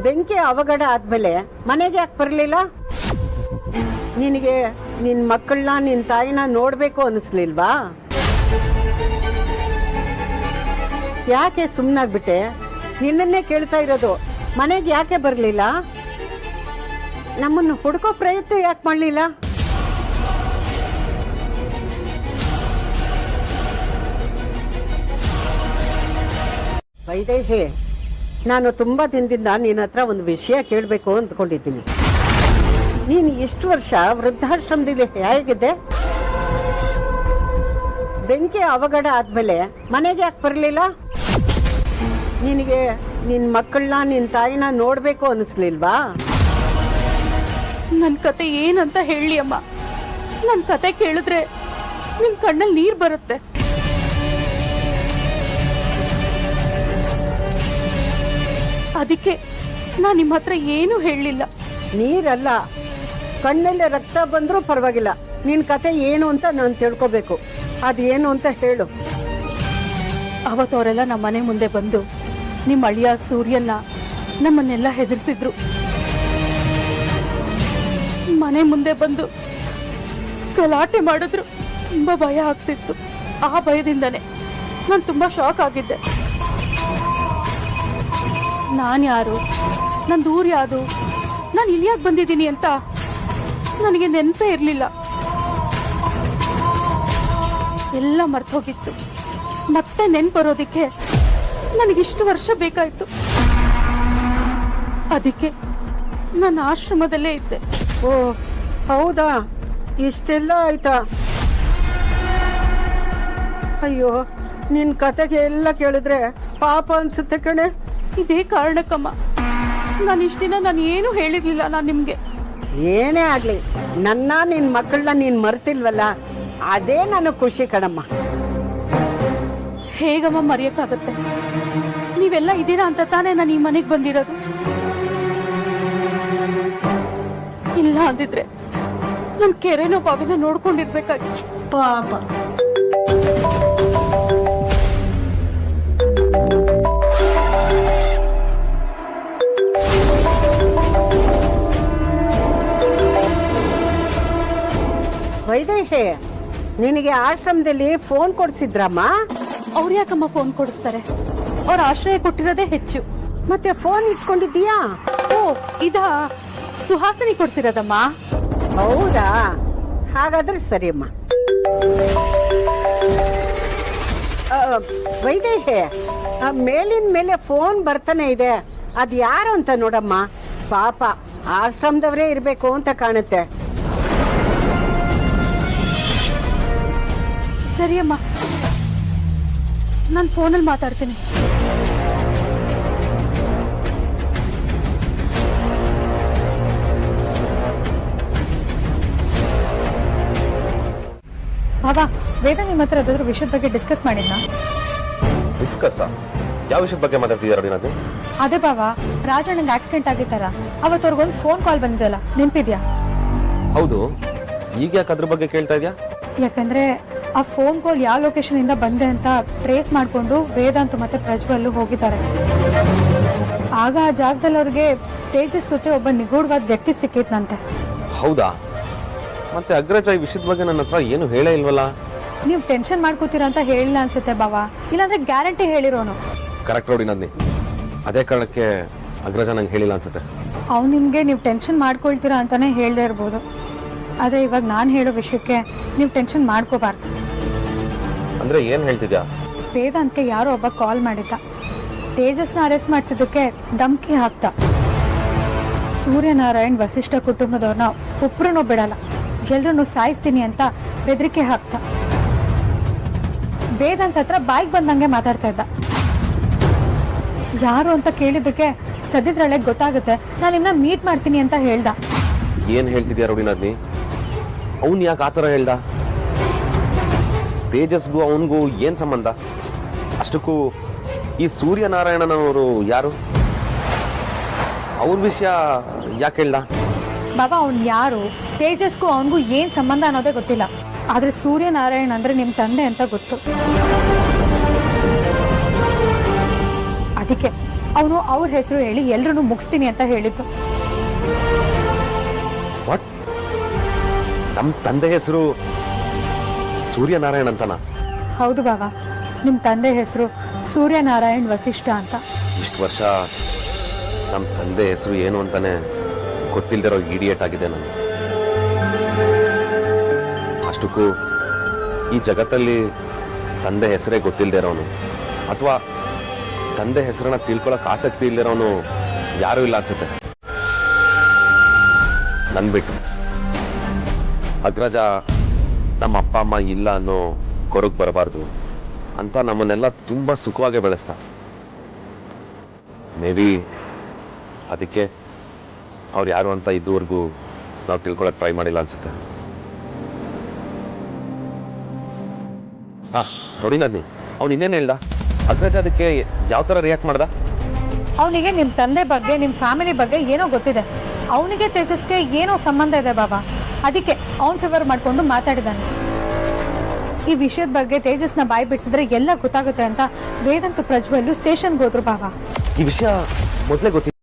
ಬೆಂಕಿ ಅವಘಡ ಆದ್ಮೇಲೆ ಮನೆಗೆ ಯಾಕೆ ಬರಲಿಲ್ಲ? ನಿನಗೆ ನಿನ್ ಮಕ್ಕಳನ್ನ ನಿನ್ ತಾಯಿನ ನೋಡ್ಬೇಕು ಅನಿಸ್ಲಿಲ್ವಾ? ಯಾಕೆ ಸುಮ್ಮನಾಗ್ಬಿಟ್ಟೆ? ನಿನ್ನನ್ನೇ ಕೇಳ್ತಾ ಇರೋದು, ಮನೆಗೆ ಯಾಕೆ ಬರ್ಲಿಲ್ಲ? ನಮ್ಮನ್ನು ಹುಡುಕೋ ಪ್ರಯತ್ನ ಯಾಕೆ ಮಾಡ್ಲಿಲ್ಲ? ವೈದೇಹಿ, ನಾನು ತುಂಬಾ ದಿನದಿಂದ ನಿನ್ನ ಹತ್ರ ಒಂದು ವಿಷಯ ಕೇಳಬೇಕು ಅಂದ್ಕೊಂಡಿದ್ದೀನಿ. ನೀನು ಇಷ್ಟು ವರ್ಷ ವೃದ್ಧಾಶ್ರಮದಲ್ಲಿ ಹೇಗಿದ್ದೆ? ಬೆಂಕಿ ಅವಘಡ ಆದ್ಮೇಲೆ ಮನೆಗೆ ಯಾಕೆ ಬರಲಿಲ್ಲ? ನಿನಗೆ ನಿನ್ ಮಕ್ಕಳನ್ನ ನಿನ್ ತಾಯಿನ ನೋಡ್ಬೇಕು ಅನಿಸ್ಲಿಲ್ವಾ? ನನ್ ಕತೆ ಏನಂತ ಹೇಳಿ ಅಮ್ಮ. ನನ್ ಕತೆ ಕೇಳಿದ್ರೆ ನಿಮ್ ಕಣ್ಣಲ್ಲಿ ನೀರ್ ಬರುತ್ತೆ. ಅದಕ್ಕೆ ನಾನ್ ನಿಮ್ ಹತ್ರ ಏನು ಹೇಳಲಿಲ್ಲ. ನೀರಲ್ಲ, ಕಣ್ಣಲ್ಲೇ ರಕ್ತ ಬಂದ್ರೂ ಪರವಾಗಿಲ್ಲ. ನಿನ್ ಕತೆ ಏನು ಅಂತ ನಾನು ತಿಳ್ಕೋಬೇಕು. ಅದೇನು ಅಂತ ಹೇಳು. ಅವತ್ತವರೆಲ್ಲ ನಮ್ಮ ಮನೆ ಮುಂದೆ ಬಂದು ನಿಮ್ಮ ಅಳಿಯ ಸೂರ್ಯನ್ನ ನಮ್ಮನ್ನೆಲ್ಲ ಹೆದರ್ಸಿದ್ರು. ಮನೆ ಮುಂದೆ ಬಂದು ಗಲಾಟೆ ಮಾಡಿದ್ರು. ತುಂಬಾ ಭಯ ಆಗ್ತಿತ್ತು. ಆ ಭಯದಿಂದನೇ ನಾನು ತುಂಬಾ ಶಾಕ್ ಆಗಿದ್ದೆ. ನಾನ್ ಯಾರು, ನನ್ ದೂರ ಯಾವುದು, ನಾನು ಇಲ್ಲಿ ಯಾಕೆ ಬಂದಿದ್ದೀನಿ ಅಂತ ನನಗೆ ನೆನಪೇ ಇರ್ಲಿಲ್ಲ. ಎಲ್ಲ ಮರ್ತೋಗಿತ್ತು. ಮತ್ತೆ ನೆನ್ಪು ಬರೋದಿಕ್ಕೆ ನನಗಿಷ್ಟು ವರ್ಷ ಬೇಕಾಯ್ತು. ಅದಕ್ಕೆ ನಾನು ಆಶ್ರಮದಲ್ಲೇ ಇದ್ದೆ. ಓ ಹೌದಾ, ಇಷ್ಟೆಲ್ಲ ಆಯ್ತಾ? ಅಯ್ಯೋ, ನಿನ್ ಕತೆಗೆ ಎಲ್ಲ ಕೇಳಿದ್ರೆ ಪಾಪ ಅನ್ಸುತ್ತೆ ಕಣೆ. ಇದೇ ಕಾರಣಕ್ಕಮ್ಮ ನಾನು ಇಷ್ಟ ದಿನ ನಾನು ಏನು ಹೇಳಿರ್ಲಿಲ್ಲ. ನಾನು ನಿಮ್ಗೆ ಏನೇ ಆಗ್ಲಿ, ನನ್ನ ನಿನ್ ಮಕ್ಕಳನ್ನ ನೀನ್ ಮರ್ತಿಲ್ವಲ್ಲ, ಅದೇ ನನಗ್ ಖುಷಿ ಕಣಮ್ಮ. ಹೇಗಮ್ಮ ಮರೆಯಕ್ಕಾಗತ್ತೆ? ನೀವೆಲ್ಲ ಇದೀರಾ ಅಂತ ತಾನೇ ನಾನು ಈ ಮನೆಗ್ ಬಂದಿರೋದು. ಇಲ್ಲ ಅಂದಿದ್ರೆ ನನ್ ಕೆರೆನೋ ಬಾವಿನ ನೋಡ್ಕೊಂಡಿರ್ಬೇಕಾಗಿತ್ತು. ಪಾಪ. ವೈದೇಹಿ, ನಿನಗೆ ಆಶ್ರಮದಲ್ಲಿ ಫೋನ್ ಕೊಡ್ಸಿದ್ರಮ್ಮ? ಅವ್ರು ಯಾಕಮ್ಮ ಫೋನ್ ಕೊಡಿಸ್ತಾರೆ? ಅವ್ರ ಆಶ್ರಯ ಕೊಟ್ಟಿರೋದೇ ಹೆಚ್ಚು. ಮತ್ತೆ ಫೋನ್ ಇಟ್ಕೊಂಡಿದ್ದೀಯಾ? ಓ, ಇದಾ ಸುಹಾಸಿನಿ ಕೊಡ್ಸಿರೋದಮ್ಮ. ಹೌದಾ, ಹಾಗಾದ್ರೆ ಸರಿಯಮ್ಮ. ವೈದೇಹಿ, ಮೇಲಿನ ಮೇಲೆ ಫೋನ್ ಬರ್ತಾನೆ ಇದೆ. ಅದ್ ಯಾರು ಅಂತ ನೋಡಮ್ಮ. ಪಾಪ ಆಶ್ರಮದವರೇ ಇರ್ಬೇಕು ಅಂತ ಕಾಣುತ್ತೆ. ಸರಿಯಮ್ಮ, ನಾನು ಫೋನಲ್ಲಿ ಮಾತಾಡ್ತೀನಿ. ಬಾಬಾ, ವೇದ ನಿಮ್ಮ ಹತ್ರ ಅದ್ರ ವಿಷಯದ ಬಗ್ಗೆ ಡಿಸ್ಕಸ್ ಮಾಡಿದ್ನಾ? ಡಿಸ್ಕಸ್? ಯಾವ ವಿಷಯದ ಬಗ್ಗೆ ಮಾತಾಡ್ತಿದ್ದೀರಾ? ಅದೇ ಬಾಬಾ, ರಾಜಣ್ಣಂಗೆ ಆಕ್ಸಿಡೆಂಟ್ ಆಗಿತ್ತಾರ, ಅವತ್ತವ್ರಿಗೊಂದು ಫೋನ್ ಕಾಲ್ ಬಂದಿದೆಯಲ್ಲ, ನೆನ್ಪಿದ್ಯಾ? ಹೌದು. ಈಗ ಯಾಕೆ ಅದ್ರ ಬಗ್ಗೆ ಕೇಳ್ತಾ ಇದ್ಯಾ? ಯಾಕಂದ್ರೆ ಆ ಫೋನ್ ಕಾಲ್ ಯಾವ ಲೊಕೇಶನ್ ಇಂದ ಬಂದೆ ಅಂತ ಟ್ರೇಸ್ ಮಾಡ್ಕೊಂಡು ವೇದಾಂತ್ ಮತ್ತೆ ಪ್ರಜ್ವಲ್ಲು ಹೋಗಿದ್ದಾರೆ. ಆಗ ಆ ಜಾಗದಲ್ಲಿ ಅವ್ರಿಗೆ ತೇಜಸ್ ಜೊತೆ ಒಬ್ಬ ನಿಗೂಢವಾದ ವ್ಯಕ್ತಿ ಸಿಕ್ಕಿದ್ನಂತೆ. ಹೌದಾ? ಮತ್ತೆ ಅಗ್ರಜ ಈ ವಿಷಯದ ಬಗ್ಗೆ ನನ್ನ ಹತ್ರ ಏನು ಹೇಳೇ ಇಲ್ವಲ್ಲ? ನೀವು ಟೆನ್ಷನ್ ಮಾಡ್ಕೋತೀರಾ ಅಂತ ಹೇಳಿಲ್ಲ ಅನ್ಸುತ್ತೆ ಬಾಬಾ, ಇಲ್ಲಾಂದ್ರೆ ಗ್ಯಾರಂಟಿ ಹೇಳಿರೋನು. ಕರೆಕ್ಟ್ ನೋಡಿ ನಂದಿ, ಅದೇ ಕಾರಣಕ್ಕೆ ಅಗ್ರಜ ನಂಗೆ ಹೇಳಿಲ್ಲ ಅನ್ಸುತ್ತೆ. ಅವ್ನು ನಿಮ್ಗೆ ನೀವು ಟೆನ್ಷನ್ ಮಾಡ್ಕೊಳ್ತೀರಾ ಅಂತಾನೆ ಹೇಳ್ದೆ ಇರ್ಬೋದು. ಆದ್ರೆ ಇವಾಗ ನಾನು ಹೇಳೋ ವಿಷಯಕ್ಕೆ ನೀವು ಟೆನ್ಷನ್ ಮಾಡ್ಕೋಬಾರ್ದು. ಅಂದ್ರೆ ಏನ್ ಹೇಳ್ತಿದ್ಯಾ? ವೇದಾಂತ್ಗೆ ಯಾರೋ ಒಬ್ಬ ಕಾಲ್ ಮಾಡಿದ್ದ. ತೇಜಸ್ನ ಅರೆಸ್ಟ್ ಮಾಡಿಸಿದ್ದಕ್ಕೆ ಧಮ್ಕಿ ಹಾಕ್ತ. ಸೂರ್ಯನಾರಾಯಣ್ ವಸಿಷ್ಠ ಕುಟುಂಬದವ್ರನ್ನ ಒಬ್ರನ್ನೂ ಬಿಡಲ್ಲ, ಎಲ್ರನ್ನೂ ಸಾಯಿಸ್ತೀನಿ ಅಂತ ಬೆದರಿಕೆ ಹಾಕ್ತ. ವೇದಾಂತ್ ಹತ್ರ ಬಾಯ್ಗೆ ಬಂದಂಗೆ ಮಾತಾಡ್ತಾ ಇದ್ದ. ಯಾರು ಅಂತ ಕೇಳಿದ್ದಕ್ಕೆ ಸದ್ಯದ್ರೊಳಗೆ ಗೊತ್ತಾಗುತ್ತೆ, ನಾನು ನಿಮ್ನ ಮೀಟ್ ಮಾಡ್ತೀನಿ ಅಂತ ಹೇಳ್ದ. ಏನ್ ಹೇಳ್ತಿದ್ಯಾ ರೌಡಿನಾದ್ನಿ? ಅವನ್ ಯಾಕೆ ಆತರ ಹೇಳ್ದ? ತೇಜಸ್ಗೂ ಅವನ್ಗೂ ಏನ್ ಸಂಬಂಧ? ಅಷ್ಟಕ್ಕೂ ಈ ಸೂರ್ಯನಾರಾಯಣನವರು ಯಾರು? ಅವ್ರ ವಿಷಯ ಯಾಕೆ ಹೇಳ್ದ? ಬಾಬಾ, ಅವ್ನ್ ಯಾರು, ತೇಜಸ್ಗೂ ಅವನ್ಗೂ ಏನ್ ಸಂಬಂಧ ಅನ್ನೋದೇ ಗೊತ್ತಿಲ್ಲ. ಆದ್ರೆ ಸೂರ್ಯನಾರಾಯಣ್ ಅಂದ್ರೆ ನಿಮ್ ತಂದೆ ಅಂತ ಗೊತ್ತು. ಅದಕ್ಕೆ ಅವನು ಅವ್ರ ಹೆಸರು ಹೇಳಿ ಎಲ್ರನ್ನೂ ಮುಗಿಸ್ತೀನಿ ಅಂತ ಹೇಳಿದ್ದು. ವಾಟ್? ನಮ್ ತಂದೆ ಹೆಸರು ಸೂರ್ಯನಾರಾಯಣ್ ಅಂತನಾ? ಹೌದು ಬಾಬಾ, ನಿಮ್ ತಂದೆ ಹೆಸರು ಸೂರ್ಯನಾರಾಯಣ್ ವಸಿಷ್ಠ ಅಂತ. ಇಷ್ಟು ವರ್ಷ ನಮ್ ತಂದೆ ಹೆಸರು ಏನು ಅಂತಾನೆ ಗೊತ್ತಿಲ್ದಿರೋ ಇಡಿಯೇಟ್ ಆಗಿದೆ ನಾನು. ಅಷ್ಟಕ್ಕೂ ಈ ಜಗತ್ತಲ್ಲಿ ತಂದೆ ಹೆಸರೇ ಗೊತ್ತಿಲ್ದಿರೋನು ಅಥವಾ ತಂದೆ ಹೆಸರನ್ನ ತಿಳ್ಕೊಳಕ್ ಆಸಕ್ತಿ ಇಲ್ದಿರೋನು ಯಾರೂ ಇಲ್ಲ ಅನ್ಸುತ್ತೆ ನನ್ ಬಿಟ್ಟು. ಅಗ್ರಜ ನಮ್ಮ ಅಪ್ಪ ಅಮ್ಮ ಇಲ್ಲ ಅನ್ನೋ ಕೊರಗ್ ಬರಬಾರ್ದು ಅಂತ ನಮ್ಮನ್ನೆಲ್ಲ ತುಂಬಾ ಸುಖವಾಗಿ ಬೆಳೆಸ್ತಾ. ಮೇ ಬಿ ಅದಕ್ಕೆ ಅವ್ರು ಯಾರು ಅಂತ ಇದುವರೆಗೂ ನಾವು ತಿಳ್ಕೊಳಕ್ ಟ್ರೈ ಮಾಡಿಲ್ಲ ಅನ್ಸುತ್ತೆ. ಹಾ ನೋಡಿ ನನ್ನಿ, ಅವ್ನು ಇನ್ನೇನು ಹೇಳ್ದ? ಅಗ್ರಜ ಅದಕ್ಕೆ ಯಾವ ತರ ರಿಯಾಕ್ಟ್ ಮಾಡ್ದ? ಅವನಿಗೆ ನಿಮ್ ತಂದೆ ಬಗ್ಗೆ, ನಿಮ್ ಫ್ಯಾಮಿಲಿ ಬಗ್ಗೆ ಏನೋ ಗೊತ್ತಿದೆ. ಅವನಿಗೆ ತೇಜಸ್ಗೆ ಏನೋ ಸಂಬಂಧ ಇದೆ ಬಾಬಾ, ಅದಕ್ಕೆ ಅವನ್ ಫೇವರ್ ಮಾಡ್ಕೊಂಡು ಮಾತಾಡಿದಾನೆ. ಈ ವಿಷಯದ ಬಗ್ಗೆ ತೇಜಸ್ನ ಬಾಯಿ ಬಿಡಿಸಿದ್ರೆ ಎಲ್ಲ ಗೊತ್ತಾಗುತ್ತೆ ಅಂತ ವೇದಾಂತ್ ಪ್ರಜ್ವಲ್ಲು ಸ್ಟೇಷನ್ಗೆ ಹೋದ್ರು ಬಾಬಾ. ಈ ವಿಷಯ ಮೊದಲೇ ಗೊತ್ತಿಲ್ಲ.